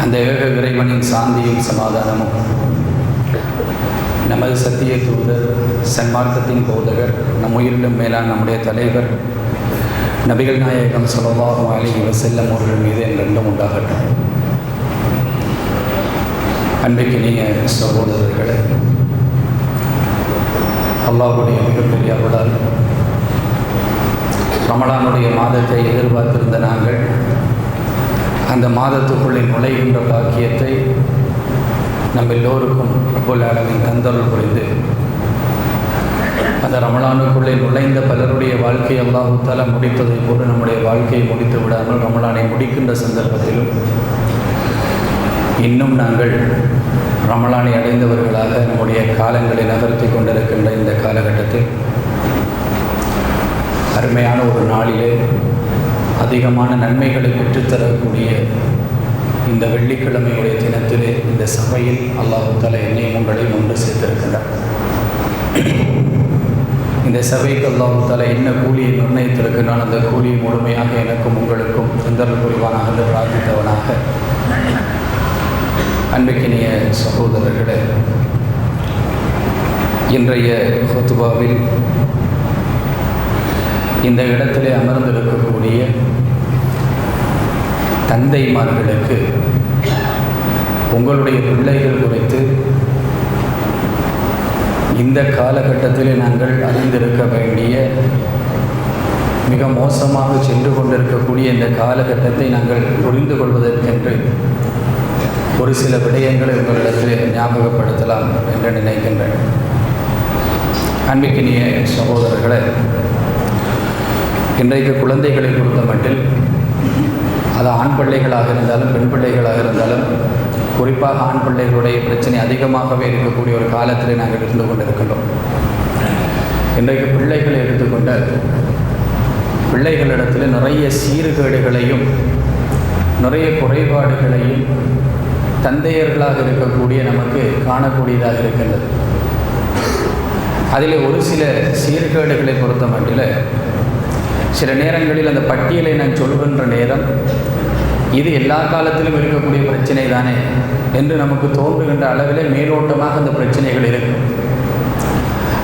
அந்த ஏக இறைவனின் சாந்தியும் சமாதானமும் நமது சத்திய தூதர், சன்மார்க்கத்தின் போதகர், நம் உயிரிலும் மேலான நம்முடைய தலைவர் நபிகள் நாயகம் ஸல்லல்லாஹு அலைஹி வஸல்லம் அவர்கள் மீது என்றென்றும் உண்டாகட்டும். அன்பிற்கினிய சகோதரர்களே, அல்லாஹ்வுடைய மிகப்பெரிய அருளால் ரமலானுடைய மாதத்தை எதிர்பார்த்திருந்த நாங்கள் அந்த மாதத்துக்குள்ளே நுழைகின்ற பாக்கியத்தை நம்ம எல்லோருக்கும் ரப்புல் ஆலமீன் தந்தருள் புரிந்து அந்த ரமலானுக்குள்ளே நுழைந்த பலருடைய வாழ்க்கையை அல்லாஹ் தஆலா முடித்ததை போன்று நம்முடைய வாழ்க்கையை முடித்து விடாமல் ரமலானை முடிக்கின்ற சந்தர்ப்பத்திலும் இன்னும் நாங்கள் ரமலானை அடைந்தவர்களாக நம்முடைய காலங்களை நகர்த்தி கொண்டிருக்கின்ற இந்த காலகட்டத்தில் அருமையான ஒரு நாளிலே அதிகமான நன்மைகளை பெற்றுத்தரக்கூடிய இந்த வெள்ளிக்கிழமையுடைய தினத்திலே இந்த சபையில் அல்லாஹ் தஆலா என்னையும் உங்களையும் ஒன்று சேர்த்திருக்கிறார். இந்த சபைக்கு அல்லாஹ் தஆலா என்ன கூலியை நிர்ணயித்திருக்கிறான், அந்த கூலியை முழுமையாக எனக்கும் உங்களுக்கும் தந்தருள் புரிவானாக என்று பிரார்த்தித்தவனாக, அன்பிற்கினிய சகோதரர்களே, இன்றைய ஹுத்பாவில் இந்த இடத்திலே அமர்ந்திருக்கக்கூடிய தந்தைமார்களுக்கு உங்களுடைய பிள்ளைகள் குறித்து இந்த காலகட்டத்திலே நாங்கள் அறிந்திருக்க வேண்டிய, மிக மோசமாக சென்று கொண்டிருக்கக்கூடிய இந்த காலகட்டத்தை நாங்கள் புரிந்து கொள்வதற்கென்று ஒரு சில விடயங்களை உங்களிடத்தில் ஞாபகப்படுத்தலாம் என்று நினைக்கின்றேன். அன்பிற்கினிய சகோதரர்களே, இன்றைக்கு குழந்தைகளை பொறுத்த மட்டில் அது ஆண் பிள்ளைகளாக இருந்தாலும் பெண் பிள்ளைகளாக இருந்தாலும், குறிப்பாக ஆண் பிள்ளைகளுடைய பிரச்சனை அதிகமாகவே இருக்கக்கூடிய ஒரு காலத்தில் நாங்கள் இருந்து கொண்டிருக்கின்றோம். இன்றைக்கு பிள்ளைகளை எடுத்துக்கொண்ட பிள்ளைகளிடத்தில் நிறைய சீர்கேடுகளையும் நிறைய குறைபாடுகளையும் தந்தையர்களாக இருக்கக்கூடிய நமக்கு காணக்கூடியதாக இருக்கின்றது. அதில் ஒரு சில சீர்கேடுகளை பொறுத்த மட்டில் சில நேரங்களில் அந்த பட்டியலை நான் சொல்கின்ற நேரம் இது எல்லா காலத்திலும் இருக்கக்கூடிய பிரச்சனை தானே என்று நமக்கு தோன்றுகின்ற அளவில் மேலோட்டமாக அந்த பிரச்சனைகள் இருக்கும்.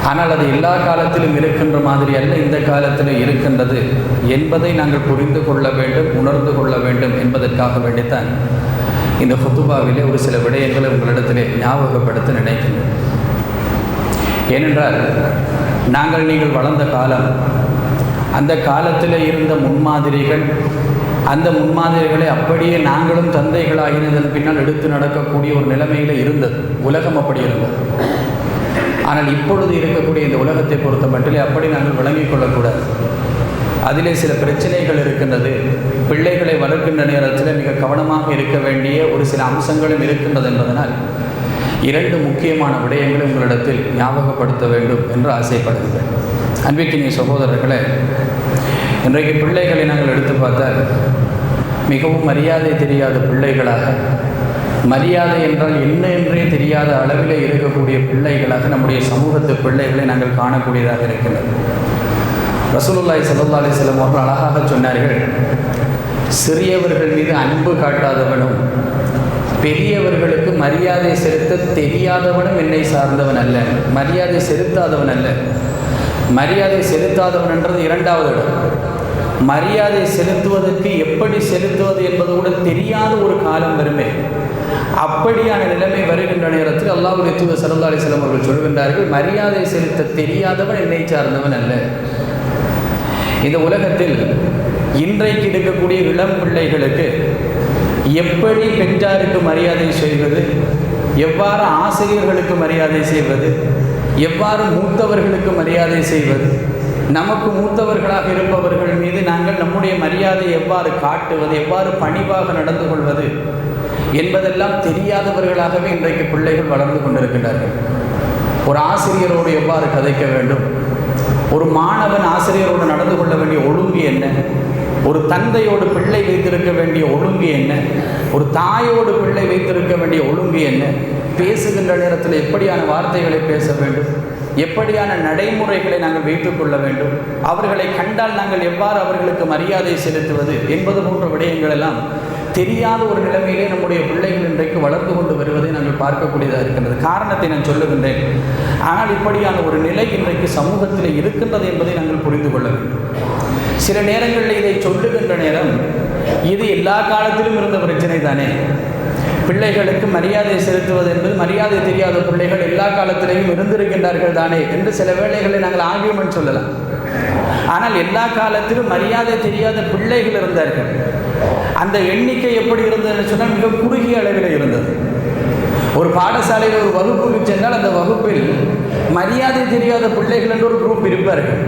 ஆனால் அது எல்லா காலத்திலும் இருக்கின்ற மாதிரி அல்ல, இந்த காலத்தில் இருக்கின்றது என்பதை நாங்கள் புரிந்து கொள்ள வேண்டும், உணர்ந்து கொள்ள வேண்டும் என்பதற்காக வேண்டித்தான் இந்த ஹுத்பாவிலே ஒரு சில விடயங்களை உங்களிடத்திலே ஞாபகப்படுத்த நினைக்கின்றேன். ஏனென்றால் நீங்கள் வளர்ந்த காலம், அந்த காலத்தில் இருந்த முன்மாதிரிகள், அந்த முன்மாதிரிகளை அப்படியே நாங்களும் தந்தைகளாகினதன் பின்னால் எடுத்து நடக்கக்கூடிய ஒரு நிலைமையில் இருந்தது. உலகம் அப்படி இருந்தது. ஆனால் இப்பொழுது இருக்கக்கூடிய இந்த உலகத்தை பொறுத்த மட்டிலே அப்படி நாங்கள் விளங்கிக் கொள்ளக்கூடாது. அதிலே சில பிரச்சனைகள் இருக்கின்றது. பிள்ளைகளை வளர்க்கின்ற நேரத்தில் மிக கவனமாக இருக்க வேண்டிய ஒரு சில அம்சங்களும் இருக்கின்றது என்பதனால் இரண்டு முக்கியமான விடயங்களை உங்களிடத்தில் ஞாபகப்படுத்த வேண்டும் என்று ஆசைப்படுகிறேன். அன்பிற்கினிய சகோதரர்களே, இன்றைக்கு பிள்ளைகளை நாங்கள் எடுத்து பார்த்தால் மிகவும் மரியாதை தெரியாத பிள்ளைகளாக, மரியாதை என்றால் என்ன என்றே தெரியாத அளவில் இருக்கக்கூடிய பிள்ளைகளாக நம்முடைய சமூகத்து பிள்ளைகளை நாங்கள் காணக்கூடியதாக இருக்கின்றது. ரசூலுல்லாஹி ஸல்லல்லாஹு அலைஹி வஸல்லம் அவர்கள் அழகாக சொன்னார்கள், சிறியவர்கள் மீது அன்பு காட்டாதவனும் பெரியவர்களுக்கு மரியாதை செலுத்த தெரியாதவனும் என்னை சார்ந்தவன் அல்ல, மரியாதை செலுத்தாதவன் அல்ல. மரியாதை செலுத்தாதவன் என்றது இரண்டாவது இடம். மரியாதை செலுத்துவதற்கு எப்படி செலுத்துவது என்பது கூட தெரியாத ஒரு காலம் வருமே. அப்படியான நிலைமை வருகின்ற நேரத்தில் அல்லாஹ்வுடைய தூதர் ஸல்லல்லாஹு அலைஹி வஸல்லம் அவர்கள் சொல்கின்றார்கள், மரியாதை செலுத்த தெரியாதவன் என்னை சார்ந்தவன் அல்ல. இந்த உலகத்தில் இன்றைக்கு இருக்கக்கூடிய இளம் பிள்ளைகளுக்கு எப்படி பெற்றாருக்கு மரியாதை செய்வது, எவ்வாறு ஆசிரியர்களுக்கு மரியாதை செய்வது, எவ்வாறு மூத்தவர்களுக்கு மரியாதை செய்வது, நமக்கு மூத்தவர்களாக இருப்பவர்கள் மீது நாங்கள் நம்முடைய மரியாதை எவ்வாறு காட்டுவது, எவ்வாறு பணிவாக நடந்து கொள்வது என்பதெல்லாம் தெரியாதவர்களாகவே இன்றைக்கு பிள்ளைகள் வளர்ந்து கொண்டிருக்கிறார்கள். ஒரு ஆசிரியரோடு எவ்வாறு கதைக்க வேண்டும், ஒரு மாணவன் ஆசிரியரோடு நடந்து கொள்ள வேண்டிய ஒழுங்கு என்ன, ஒரு தந்தையோடு பிள்ளை வைத்திருக்க வேண்டிய ஒழுங்கு என்ன, ஒரு தாயோடு பிள்ளை வைத்திருக்க வேண்டிய ஒழுங்கு என்ன, பேசுகின்ற நேரத்தில் எப்படியான வார்த்தைகளை பேச வேண்டும், எப்படியான நடைமுறைகளை நாங்கள் வைத்துக் கொள்ள வேண்டும், அவர்களை கண்டால் நாங்கள் எவ்வாறு அவர்களுக்கு மரியாதை செலுத்துவது என்பது போன்ற விடயங்கள் எல்லாம் தெரியாத ஒரு நிலைமையிலே நம்முடைய பிள்ளைகள் வளர்ந்து கொண்டு வருவதை நாங்கள் பார்க்கக்கூடியதாக இருக்கின்றது. காரணத்தை நான் சொல்லுகின்றேன். ஆனால் இப்படியான ஒரு நிலை இன்றைக்கு சமூகத்தில் இருக்கின்றது என்பதை நாங்கள் புரிந்து கொள்ள வேண்டும். சில நேரங்களில் இதை சொல்லுகின்ற நேரம் இது எல்லா காலத்திலும் இருந்த பிரச்சனை தானே, பிள்ளைகளுக்கு மரியாதை செலுத்துவது என்பது மரியாதை தெரியாத பிள்ளைகள் எல்லா காலத்திலேயும் இருந்திருக்கின்றார்கள் தானே என்று சில வேளைகளை நாங்கள் ஆர்கியூமெண்ட் சொல்லலாம். ஆனால் எல்லா காலத்திலும் மரியாதை தெரியாத பிள்ளைகள் இருந்தார்கள். அந்த எண்ணிக்கை எப்படி இருந்ததுன்னு சொன்னால் மிக குறுகிய அளவில் இருந்தது. ஒரு பாடசாலையில் ஒரு வகுப்புக்கு சென்றால் அந்த வகுப்பில் மரியாதை தெரியாத பிள்ளைகள் என்று ஒரு குரூப் இருப்பார்கள்.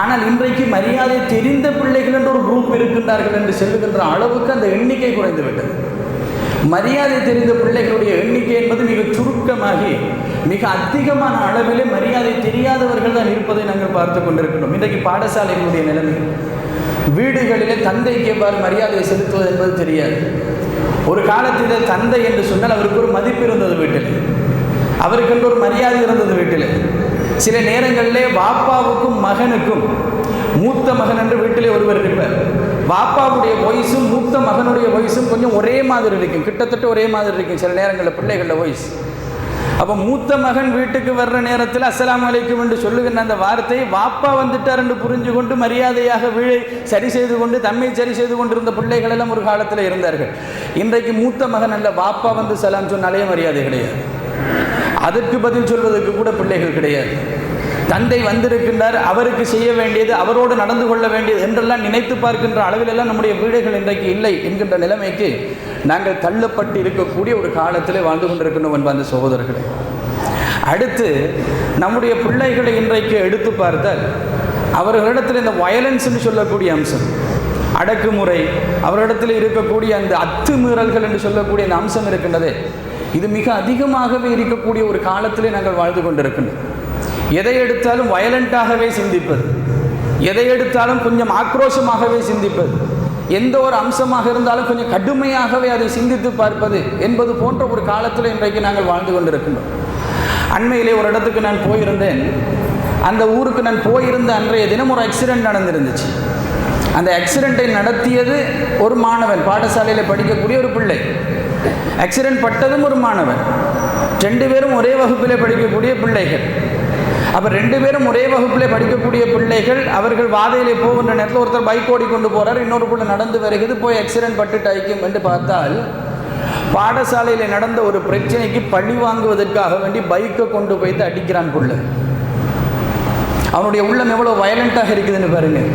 ஆனால் இன்றைக்கு மரியாதை தெரிந்த பிள்ளைகள் என்று ஒரு குரூப் இருக்கின்றார்கள் என்று சொல்லுகின்ற அளவுக்கு அந்த எண்ணிக்கை குறைந்துவிட்டது. மரியாதை தெரிந்த பிள்ளைகளுடைய எண்ணிக்கை என்பது மிக சுருக்கமாகி மிக அதிகமான அளவிலே மரியாதை தெரியாதவர்கள் தான் இருப்பதை நாங்கள் பார்த்து கொண்டிருக்கிறோம். இன்றைக்கு பாடசாலைகளுடைய நிலைமை, வீடுகளிலே தந்தைக்கு எவ்வாறு மரியாதை செலுத்துவது என்பது தெரியாது. ஒரு காலத்திலே தந்தை என்று சொன்னால் அவருக்கு ஒரு மதிப்பு இருந்தது வீட்டில், அவருக்கென்று ஒரு மரியாதை இருந்தது வீட்டில். சில நேரங்களிலே வாப்பாவுக்கும் மகனுக்கும், மூத்த மகன் என்று வீட்டிலே ஒருவர் இருப்பார், வாப்பாவுடைய வயசும் மூத்த மகனுடைய வயசும் கொஞ்சம் ஒரே மாதிரி இருக்கும், கிட்டத்தட்ட ஒரே மாதிரி இருக்கும் சில நேரங்களில் பிள்ளைகளோட வயசு. அப்போ மூத்த மகன் வீட்டுக்கு வர்ற நேரத்தில் அஸ்ஸலாமு அலைக்கும் என்று சொல்லுகின்ற அந்த வார்த்தை வாப்பா வந்துட்டார் என்று புரிஞ்சு கொண்டு மரியாதையாக வீழை சரி செய்து கொண்டு தம்மை சரி செய்து கொண்டிருந்த பிள்ளைகள் எல்லாம் ஒரு காலத்தில் இருந்தார்கள். இன்றைக்கு மூத்த மகன் அல்ல, வாப்பா வந்து சலாம் சொன்னாலே மரியாதை கிடையாது, அதற்கு பதில் சொல்வதற்கு கூட பிள்ளைகள் கிடையாது. தந்தை வந்திருக்கின்றார், அவருக்கு செய்ய வேண்டியது, அவரோடு நடந்து கொள்ள வேண்டியது என்றெல்லாம் நினைத்து பார்க்கின்ற அளவிலெல்லாம் நம்முடைய வீடுகள் இன்றைக்கு இல்லை என்கின்ற நிலைமைக்கு நாங்கள் தள்ளப்பட்டு இருக்கக்கூடிய ஒரு காலத்திலே வாழ்ந்து கொண்டிருக்கின்றோம் என்பது சகோதரர்களே. அடுத்து நம்முடைய பிள்ளைகளை இன்றைக்கு எடுத்து பார்த்தால் அவர்களிடத்தில் இந்த வயலன்ஸ்ன்னு சொல்லக்கூடிய அம்சம், அடக்குமுறை, அவர்களிடத்தில் இருக்கக்கூடிய அந்த அத்துமீறல்கள் என்று சொல்லக்கூடிய அந்த அம்சம் இருக்கின்றதே, இது மிக அதிகமாகவே இருக்கக்கூடிய ஒரு காலத்திலே நாங்கள் வாழ்ந்து கொண்டிருக்கின்றோம். எதை எடுத்தாலும் வயலண்டாகவே சிந்திப்பது, எதை எடுத்தாலும் கொஞ்சம் ஆக்ரோஷமாகவே சிந்திப்பது, எந்த ஒரு அம்சமாக இருந்தாலும் கொஞ்சம் கடுமையாகவே அதை சிந்தித்து பார்ப்பது என்பது போன்ற ஒரு காலத்தில் இன்றைக்கு நாங்கள் வாழ்ந்து கொண்டிருக்கின்றோம். அண்மையிலே ஒரு இடத்துக்கு நான் போயிருந்தேன். அந்த ஊருக்கு நான் போயிருந்த அன்றைய தினம் ஒரு ஆக்சிடெண்ட் நடந்திருந்துச்சு. அந்த ஆக்சிடெண்ட்டை நடத்தியது ஒரு மாணவன், பாடசாலையில் படிக்கக்கூடிய ஒரு பிள்ளை. ஆக்சிடெண்ட் பட்டதும் ஒரு மாணவன். 2 பேரும் ஒரே வகுப்பிலே படிக்கக்கூடிய பிள்ளைகள். அப்போ 2 பேரும் ஒரே வகுப்பிலே படிக்கக்கூடிய பிள்ளைகள். அவர்கள் வாதையிலே போகின்ற நேரத்தில் ஒருத்தர் பைக் ஓடி கொண்டு போகிறார், இன்னொரு பிள்ளை நடந்து வருகிறது, போய் ஆக்சிடென்ட் பட்டுட்டு ஐக்கியம் என்று பார்த்தால் பாடசாலையில் நடந்த ஒரு பிரச்சனைக்கு பழி வாங்குவதற்காக வேண்டி பைக்கை கொண்டு போய்த்து அடிக்கிறான் பிள்ளை. அவனுடைய உள்ளம் எவ்வளவு வயலண்டாக இருக்குதுன்னு பாருங்கள்,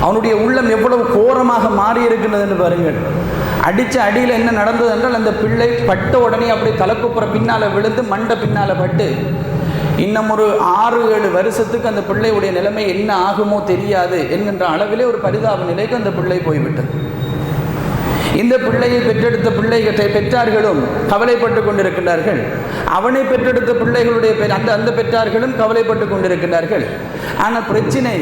அவனுடைய உள்ளம் எவ்வளவு கோரமாக மாறி இருக்கின்றதுன்னு பாருங்கள். அடித்த அடியில் என்ன நடந்தது என்றால் அந்த பிள்ளை பட்ட உடனே அப்படியே தலைக்குப்புற பின்னால் விழுந்து மண்டை பின்னால் பட்டு இன்னும் ஒரு 6-7 வருஷத்துக்கு அந்த பிள்ளையுடைய நிலைமை என்ன ஆகுமோ தெரியாது என்கின்ற அளவிலே ஒரு பரிதாப நிலைக்கு அந்த பிள்ளை போய்விட்டது. இந்த பிள்ளையை பெற்றெடுத்த பெற்றார்களும் கவலைப்பட்டு கொண்டிருக்கிறார்கள். அவனை பெற்றெடுத்த பிள்ளைகளுடைய அந்த பெற்றார்களும் கவலைப்பட்டு கொண்டிருக்கிறார்கள். ஆனால் பிரச்சனை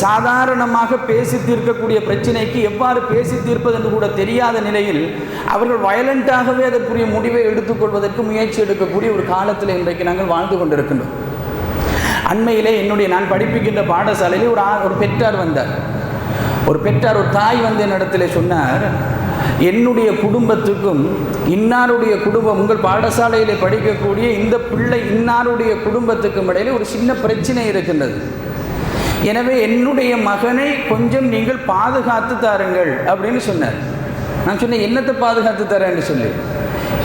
சாதாரணமாக பேசி தீர்க்கக்கூடிய பிரச்சனைக்கு எவ்வாறு பேசி தீர்ப்பது என்று கூட தெரியாத நிலையில் அவர்கள் வயலண்டாகவே அதற்குரிய முடிவை எடுத்துக்கொள்வதற்கு முயற்சி எடுக்கக்கூடிய ஒரு காலத்தில் இன்றைக்கு நாங்கள் வாழ்ந்து கொண்டிருக்கின்றோம். அண்மையிலே நான் படிப்பிக்கின்ற பாடசாலையில் ஒரு பெற்றார் வந்தார். ஒரு தாய் வந்து என்னிடத்திலே சொன்னார், என்னுடைய குடும்பத்துக்கும் இன்னாருடைய குடும்பம், உங்கள் பாடசாலையில் படிக்கக்கூடிய இந்த பிள்ளை இன்னாருடைய குடும்பத்துக்கும் இடையில ஒரு சின்ன பிரச்சனை இருக்கின்றது. எனவே என்னுடைய மகனை கொஞ்சம் நீங்கள் பாதுகாத்து தாருங்கள் அப்படின்னு சொன்னார். நான் சொன்னேன், என்னத்தை பாதுகாத்து தரேன்னு சொல்லி.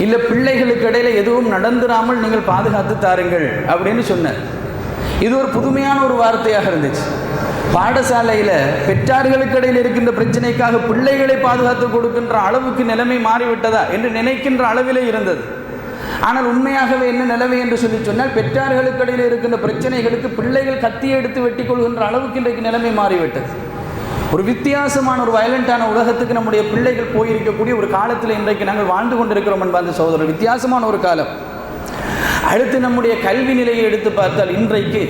இல்லை, பிள்ளைகளுக்கு இடையில எதுவும் நடந்துடாமல் நீங்கள் பாதுகாத்து தாருங்கள் அப்படின்னு சொன்னார். இது ஒரு புதுமையான ஒரு வார்த்தையாக இருந்துச்சு. பாடசாலையில் பெற்றார்களுக்கு இடையில் இருக்கின்ற பிரச்சனைக்காக பிள்ளைகளை பாதுகாத்து கொடுக்கின்ற அளவுக்கு நிலைமை மாறிவிட்டதா என்று நினைக்கின்ற அளவிலே இருந்தது. ஆனால் உண்மையாகவே என்ன நிலைமை என்று சொன்னால் பெற்றார்களுக்கு இடையில் இருக்கின்ற பிரச்சனைகளுக்கு பிள்ளைகள் கத்தியை எடுத்து வெட்டி கொள்கின்ற அளவுக்கு இன்றைக்கு நிலைமை மாறிவிட்டது. ஒரு வித்தியாசமான ஒரு வயலண்டான உலகத்துக்கு நம்முடைய பிள்ளைகள் போயிருக்கக்கூடிய ஒரு காலத்தில் இன்றைக்கு நாங்கள் வாழ்ந்து கொண்டிருக்கிறோம் என்பது சகோதரர், வித்தியாசமான ஒரு காலம். அடுத்து நம்முடைய கல்வி நிலையை எடுத்து பார்த்தால் இன்றைக்கு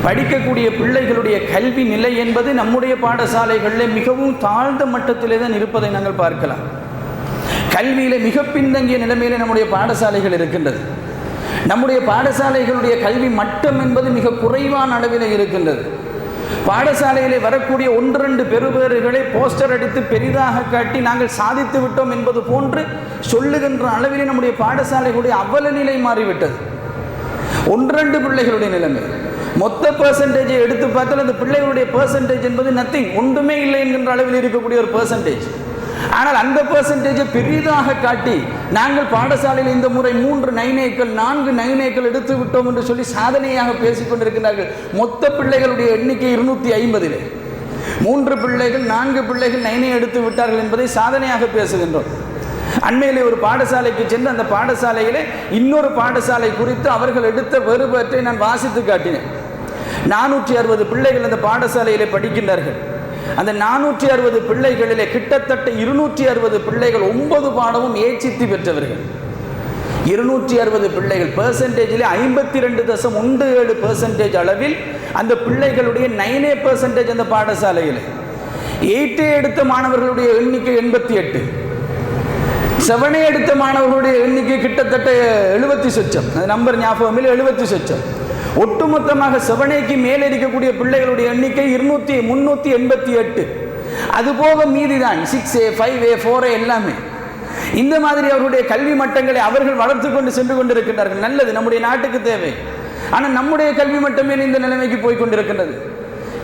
படிக்கக்கூடிய பிள்ளைகளுடைய கல்வி நிலை என்பது நம்முடைய பாடசாலைகளில் மிகவும் தாழ்ந்த மட்டத்திலே தான் இருப்பதை நாங்கள் பார்க்கலாம். கல்வியிலே மிக பின்தங்கிய நிலைமையிலே நம்முடைய பாடசாலைகள் இருக்கின்றது. நம்முடைய பாடசாலைகளுடைய கல்வி மட்டம் என்பது மிக குறைவான அளவில் இருக்கின்றது. பாடசாலையிலே வரக்கூடிய 1-2 பெறுபேறுகளை போஸ்டர் அடித்து பெரிதாக காட்டி நாங்கள் சாதித்து விட்டோம் என்பது போன்று சொல்லுகின்ற அளவிலே நம்முடைய பாடசாலைகளுடைய அவல நிலை மாறிவிட்டது. 1-2 பிள்ளைகளுடைய நிலைமை, மொத்த பெர்சன்டேஜை எடுத்து பார்த்தால் அந்த பிள்ளைகளுடைய பெர்சன்டேஜ் என்பது நத்திங், ஒன்றுமே இல்லை என்கின்ற அளவில் இருக்கக்கூடிய ஒரு பெர்சன்டேஜ். ஆனால் அந்த பெர்சன்டேஜை பெரிதாக காட்டி நாங்கள் பாடசாலையில் இந்த முறை 3 9Aக்கள் 4 9Aக்கள் எடுத்து விட்டோம் என்று சொல்லி சாதனையாக பேசிக் கொண்டிருக்கிறார்கள். மொத்த பிள்ளைகளுடைய எண்ணிக்கை 250. 3 பிள்ளைகள் 4 பிள்ளைகள் 9A எடுத்து விட்டார்கள் என்பதை சாதனையாக பேசுகின்றோம். அண்மையிலே ஒரு பாடசாலைக்கு சென்று அந்த பாடசாலையிலே இன்னொரு பாடசாலை குறித்து அவர்கள் எடுத்த வேறுபாட்டை நான் வாசித்து காட்டினேன். 460 பிள்ளைகள் அந்த பாடசாலையிலே படிக்கின்றார்கள். அந்த 460 பிள்ளைகளிலே கிட்டத்தட்ட 260 பிள்ளைகள் 9 பாடமும் ஏச்சித்தி பெற்றவர்கள். 260 பிள்ளைகள் பெர்சன்டேஜிலே 52.17% அளவில் அந்த பிள்ளைகளுடைய 9A% அந்த பாடசாலையில். 8A எடுத்த மாணவர்களுடைய எண்ணிக்கை 88, 7A எடுத்த மாணவர்களுடைய எண்ணிக்கை கிட்டத்தட்ட 70%. அந்த நம்பர் ஞாபகம் இல்லை, 70%. ஒட்டுமொத்தமாக 7Aக்கு மேலே இருக்கக்கூடிய பிள்ளைகளுடைய எண்ணிக்கை 388. அதுபோக மீதிதான் 6A 5A 4A எல்லாமே. இந்த மாதிரி அவருடைய கல்வி மட்டங்களை அவர்கள் வளர்த்து கொண்டு சென்று கொண்டிருக்கிறார்கள். நல்லது, நம்முடைய நாட்டுக்கு தேவை. ஆனால் நம்முடைய கல்வி மட்டமே இந்த நிலைமைக்கு போய் கொண்டிருக்கின்றது.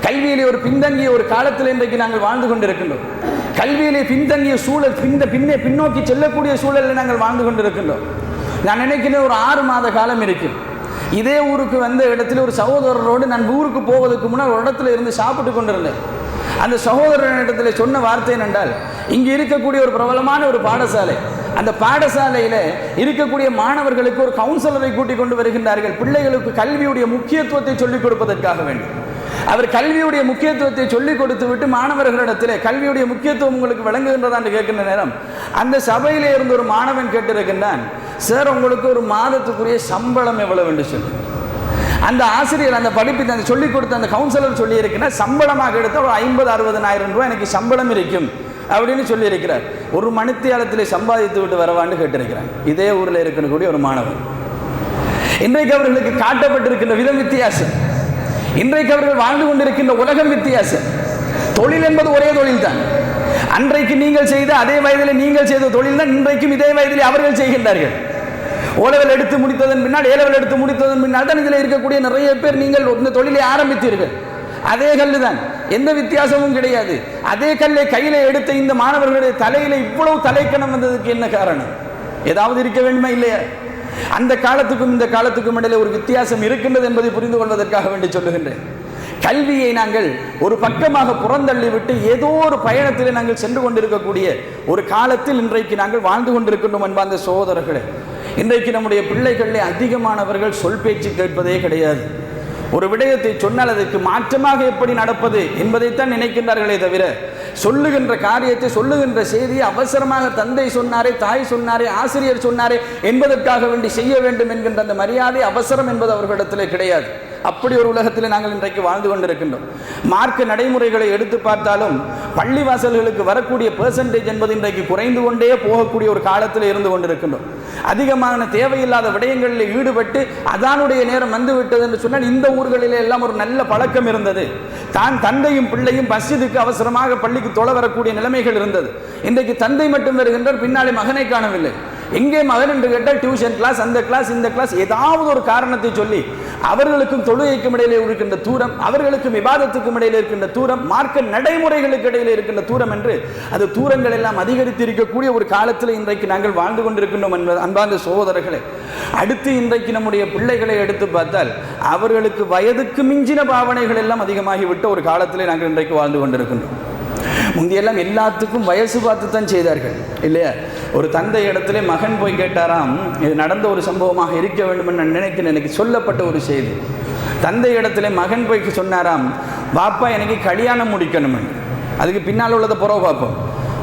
கல்வியிலே ஒரு பின்தங்கிய ஒரு காலத்தில் இன்றைக்கு நாங்கள் வாழ்ந்து கொண்டிருக்கின்றோம். கல்வியிலே பின்தங்கிய சூழல், பின்னோக்கி செல்லக்கூடிய சூழலில் நாங்கள் வாழ்ந்து கொண்டிருக்கின்றோம். நான் நினைக்கிறேன் ஒரு 6 மாத காலம் இருக்கு. இதே ஊருக்கு வந்த இடத்துல ஒரு சகோதரரோடு நான் ஊருக்கு போவதற்கு முன்னால் ஒரு இடத்துல இருந்து சாப்பிட்டு கொண்டிருந்தேன். அந்த சகோதரனிடத்தில் சொன்ன வார்த்தை என்னென்றால், இங்கே இருக்கக்கூடிய ஒரு பிரபலமான ஒரு பாடசாலை, அந்த பாடசாலையில் இருக்கக்கூடிய மாணவர்களுக்கு ஒரு கவுன்சிலரை கூட்டிக் கொண்டு வருகின்றார்கள். பிள்ளைகளுக்கு கல்வியுடைய முக்கியத்துவத்தை சொல்லிக் கொடுப்பதற்காக வேண்டும். அவர் கல்வியுடைய முக்கியத்துவத்தை சொல்லிக் கொடுத்து விட்டு மாணவர்களிடத்தில் கல்வியுடைய முக்கியத்துவம் உங்களுக்கு விளங்குகின்றதா என்று கேட்கின்ற நேரம் அந்த சபையிலே இருந்து ஒரு மாணவன் கேட்டிருக்கின்றான், சார் உங்களுக்கு ஒரு மாதத்துக்குரிய சம்பளம் எவ்வளவு என்று சொல்லி. அந்த ஆசிரியர் அந்த படிப்பு அந்த சொல்லிக் கொடுத்த அந்த கவுன்சிலர் சொல்லி இருக்கிறார், சம்பளமாக எடுத்தால் ஒரு 50-60 ரூபாய் எனக்கு சம்பளம் இருக்கும் அப்படின்னு சொல்லியிருக்கிறார். ஒரு மணித்தியாலத்திலே சம்பாதித்து விட்டு வரவான்னு கேட்டிருக்கிறார். இதே ஊரில் இருக்கக்கூடிய ஒரு மாணவன். இன்றைக்கு அவர்களுக்கு காட்டப்பட்டிருக்கின்ற விதம் வித்தியாசம், இன்றைக்கு அவர்கள் வாழ்ந்து கொண்டிருக்கின்ற உலகம் வித்தியாசம். தொழில் என்பது ஒரே தொழில் தான். அன்றைக்கு நீங்கள் செய்த அதே வயதில் நீங்கள் செய்த தொழில் தான் இன்றைக்கும் இதே வயதில் அவர்கள் செய்கின்றார்கள். ஓலவல் எடுத்து முடித்ததன் பின்னால், ஏலவல் எடுத்து முடித்ததன் பின்னால் தான் இதில் இருக்கக்கூடிய நிறைய பேர் நீங்கள் இந்த தொழிலை ஆரம்பித்தீர்கள். அதே கல்லு தான், எந்த வித்தியாசமும் கிடையாது. அதே கல்லை கையில எடுத்த இந்த மாணவர்களுடைய தலையில இவ்வளவு தலைக்கணம் வந்ததுக்கு என்ன காரணம்? ஏதாவது இருக்க வேண்டுமா இல்லையா? அந்த காலத்துக்கும் இந்த காலத்துக்கும் இடையில ஒரு வித்தியாசம் இருக்கின்றது என்பதை புரிந்து கொள்வதற்காக வேண்டி சொல்லுகின்றேன். கல்வியை நாங்கள் ஒரு பக்கமாக புறந்தள்ளி விட்டு ஏதோ ஒரு பயணத்தில் நாங்கள் சென்று கொண்டிருக்கக்கூடிய ஒரு காலத்தில் இன்றைக்கு நாங்கள் வாழ்ந்து கொண்டிருக்கின்றோம் அன்பார்ந்த சகோதரர்களே. இன்றைக்கு நம்முடைய பிள்ளைகளிலே அதிகமானவர்கள் சொல் பேச்சு கேட்பதே கிடையாது. ஒரு விடயத்தை சொன்னால் அதற்கு மாற்றமாக எப்படி நடப்பது என்பதைத்தான் நினைக்கின்றார்களே தவிர, சொல்லுகின்ற காரியத்தை, சொல்லுகின்ற செய்தியை அவசரமாக தந்தை சொன்னாரே, தாய் சொன்னாரே, ஆசிரியர் சொன்னாரே என்பதற்காக வேண்டி செய்ய வேண்டும் என்கின்ற அந்த மரியாதை, அவசரம் என்பது அவர்களிடத்திலே கிடையாது. அப்படி ஒரு உலகத்தில் நாங்கள் இன்றைக்கு வாழ்ந்து கொண்டிருக்கின்றோம். மார்க்க நடைமுறைகளை எடுத்து பார்த்தாலும் பள்ளிவாசல்களுக்கு வரக்கூடிய பெர்சன்டேஜ் என்பது இன்றைக்கு குறைந்து கொண்டே போகக்கூடிய ஒரு காலத்தில் இருந்து கொண்டிருக்கின்றோம். அதிகமான தேவையில்லாத விடயங்களில் ஈடுபட்டு அதானுடைய நேரம் வந்துவிட்டது என்று சொன்னால் இந்த ஊர்களிலே எல்லாம் ஒரு நல்ல பழக்கம் இருந்தது. தான் தந்தையும் பிள்ளையும் மஸ்ஜிதுக்கு அவசரமாக பள்ளிக்கு தொலை வரக்கூடிய நிலைமைகள் இருந்தது. இன்றைக்கு தந்தை மட்டும் வருகின்றார், பின்னாலே மகனை காணவில்லை. எங்கே மகன் என்று கேட்டால் டியூஷன் கிளாஸ், அந்த கிளாஸ், இந்த கிளாஸ், ஏதாவது ஒரு காரணத்தை சொல்லி அவர்களுக்கும் தொழுகைக்கும் இடையிலே இருக்கின்ற தூரம், அவர்களுக்கும் இபாதத்துக்கும் இடையிலே இருக்கின்ற தூரம், மார்க்க நடைமுறைகளுக்கு இடையிலே இருக்கின்ற தூரம் என்று அது தூரங்கள் எல்லாம் அதிகரித்து இருக்கக்கூடிய ஒரு காலத்தில் இன்றைக்கு நாங்கள் வாழ்ந்து கொண்டிருக்கின்றோம் என்பது அன்பார்ந்த சகோதரர்களே. அடுத்து இன்றைக்கு நம்முடைய பிள்ளைகளை எடுத்து பார்த்தால் அவர்களுக்கு வயதுக்கு மிஞ்சின பாவனைகள் எல்லாம் அதிகமாகிவிட்ட ஒரு காலத்திலே நாங்கள் இன்றைக்கு வாழ்ந்து கொண்டிருக்கின்றோம். முந்தையெல்லாம் எல்லாத்துக்கும் வயசு பார்த்து தான் செய்தார்கள் இல்லையா? ஒரு தந்தை இடத்துல மகன் போய் கேட்டாராம், இது நடந்த ஒரு சம்பவமாக இருக்க வேண்டும் என்று நான் நினைக்கிறேன். எனக்கு சொல்லப்பட்ட ஒரு செய்தி. தந்தை இடத்துல மகன் போய் சொன்னாராம், பாப்பா எனக்கு கல்யாணம் முடிக்கணும் என்று. அதுக்கு பின்னால் உள்ளதை புறவு பார்ப்போம்.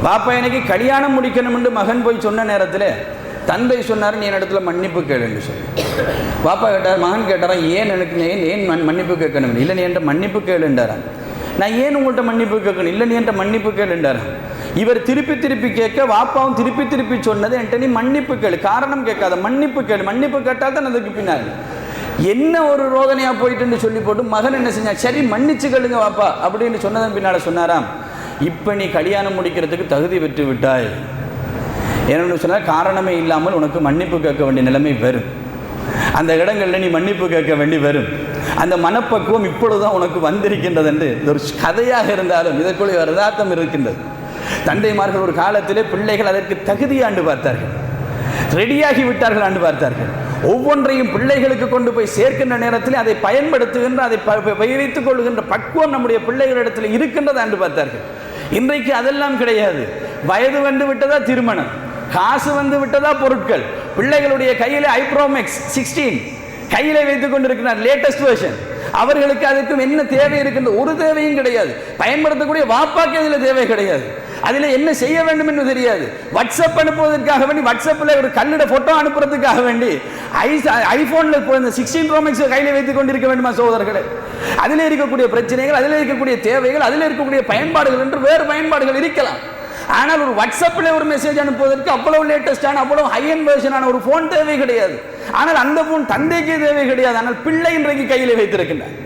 பாப்பா எனக்கு கல்யாணம் முடிக்கணும் என்று மகன் போய் சொன்ன நேரத்தில் தந்தை சொன்னார், நீ என் இடத்துல மன்னிப்பு கேளுன்னு சொல்லி. பாப்பா கேட்டார், மகன் கேட்டாரா, ஏன் எனக்கு ஏன் மன்னிப்பு கேட்கணும்? இல்லை, நீ என்கிட்ட மன்னிப்பு கேளுண்டாரான். நான் ஏன் உங்கள்கிட்ட மன்னிப்பு கேட்கணும்? இல்லை, நீ என்கிட்ட மன்னிப்பு கேளுண்டாரான். இவர் திருப்பி திருப்பி கேட்க, வாப்பாவும் திருப்பி திருப்பி சொன்னது, என்கிட்ட நீ மன்னிப்பு கேளு, காரணம் கேட்காத, மன்னிப்பு கேளு. மன்னிப்பு கேட்டால் தான் அதுக்கு பின்னால் என்ன ஒரு ரோதனையா போயிட்டுன்னு சொல்லி போட்டு மகன் என்ன செஞ்சா, சரி மன்னிச்சுக்கொள்ளுங்க வாப்பா அப்படின்னு சொன்னதன் பின்னால சொன்னாராம், இப்போ நீ கல்யாணம் முடிக்கிறதுக்கு தகுதி பெற்று விட்டாய். என்னென்னு சொன்னால் காரணமே இல்லாமல் உனக்கு மன்னிப்பு கேட்க வேண்டிய நிலைமை வரும். அந்த இடங்களில் நீ மன்னிப்பு கேட்க வேண்டி வரும். அந்த மனப்பக்குவம் இப்பொழுதுதான் உனக்கு வந்திருக்கின்றது என்று ஒரு கதையாக இருந்தாலும் இதற்குள்ளே ஒரு யதார்த்தம் இருக்கின்றது. தந்தைமார்கள் ஒரு காலத்திலே பிள்ளைகள் அதற்கு தகுதியாண்டு பார்த்தார்கள், ரெடியாகி விட்டார்கள் ஆண்டு பார்த்தார்கள். ஒவ்வொன்றையும் பிள்ளைகளுக்கு கொண்டு போய் சேர்க்கின்ற நேரத்தில் அதை பயன்படுத்துகின்ற, அதை வைத்துக் கொள்கின்ற பக்குவம் நம்முடைய பிள்ளைகளிடத்தில் இருக்கின்றது ஆண்டு பார்த்தார்கள். இன்றைக்கு அதெல்லாம் கிடையாது. வயது வந்து விட்டதா திருமணம், காசு வந்து விட்டதா பொருட்கள். பிள்ளைகளுடைய கையில் ஐப்ரோமேக்ஸ் 16 கையிலே வைத்துக் கொண்டிருக்கிறார், லேட்டஸ்ட் வெர்ஷன். அவர்களுக்கு அதுக்கும் என்ன தேவை இருக்கின்ற ஒரு தேவையும் கிடையாது. பயன்படுத்தக்கூடிய வாப்பாக்கு அதில் தேவை கிடையாது. அதில் என்ன செய்ய வேண்டும் என்று தெரியாது. வாட்ஸ்அப் அனுப்புவதற்காக வேண்டி, வாட்ஸ்அப்பில் ஒரு கல்லிட போட்டோ அனுப்புறதுக்காக வேண்டி ஐபோனில் 16 Pro Max கையில் வைத்துக் கொண்டிருக்க வேண்டுமா சகோதரர்களே? அதில் இருக்கக்கூடிய பிரச்சனைகள், அதில் இருக்கக்கூடிய தேவைகள், அதில் இருக்கக்கூடிய பயன்பாடுகள் என்று வேறு பயன்பாடுகள் இருக்கலாம். ஆனால் ஒரு வாட்ஸ்அப்பில் ஒரு மெசேஜ் அனுப்புவதற்கு அவ்வளவு லேட்டஸ்டான, அவ்வளவு ஹை எண்ட் வெர்ஷனான ஒரு போன் தேவை கிடையாது. ஆனால் அந்த போன் தந்தைக்கே தேவை கிடையாது. ஆனால் பிள்ளை இன்றைக்கு கையில் வைத்திருக்கின்றார்.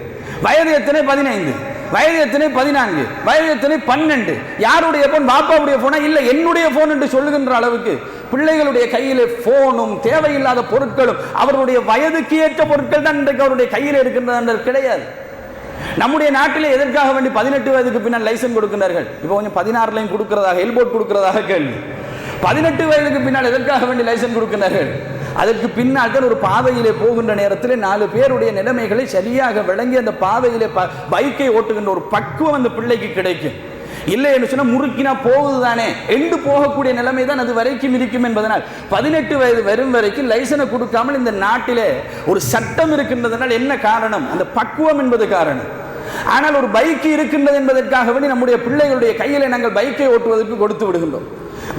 வயது எத்தனை? 15. வயது எத்தனை? 14. வயது எத்தனை? 12. யாருடைய போன்? பாப்பாவுடைய போனா? இல்லை, என்னுடைய போன் என்று சொல்லுகின்ற அளவுக்கு பிள்ளைகளுடைய கையிலே போனும் தேவையில்லாத பொருட்களும் அவருடைய வயதுக்கு ஏற்ற பொருட்கள் தான் இன்றைக்கு அவருடைய கையில் இருக்கின்றது கிடையாது. நம்முடைய நாட்டிலே எதற்காக வேண்டி 18 வயதுக்கு பின்னால் லைசன்ஸ் கொடுக்கிறார்கள்? இப்போ கொஞ்சம் 16லையும் கொடுக்கிறதாக, எல்போர்ட் கொடுக்கிறதாக கேள்வி. 18 வயதுக்கு பின்னால் எதற்காக வேண்டி லைசன்ஸ் கொடுக்கிறார்கள்? அதற்கு பின்னால் தான் ஒரு பாதையிலே போகின்ற நேரத்தில் 4 பேருடைய நிலைமைகளை சரியாக விளங்கி அந்த பாதையிலே பைக்கை ஓட்டுகின்ற ஒரு பக்குவம் அந்த பிள்ளைக்கு கிடைக்கும். இல்லை என்று சொன்னால் முறுக்கினா போகுதுதானே என்று போகக்கூடிய நிலைமை தான் அது வரைக்கும் இருக்கும் என்பதனால் 18 வயது வரும் வரைக்கும் லைசனை கொடுக்காமல் இந்த நாட்டிலே ஒரு சட்டம் இருக்கின்றதனால் என்ன காரணம்? அந்த பக்குவம் என்பது காரணம். ஆனால் ஒரு பைக் இருக்கின்றது என்பதற்காக வேண்டி நம்முடைய பிள்ளைகளுடைய கையிலே நாங்கள் பைக்கை ஓட்டுவதற்கு கொடுத்து விடுகின்றோம்,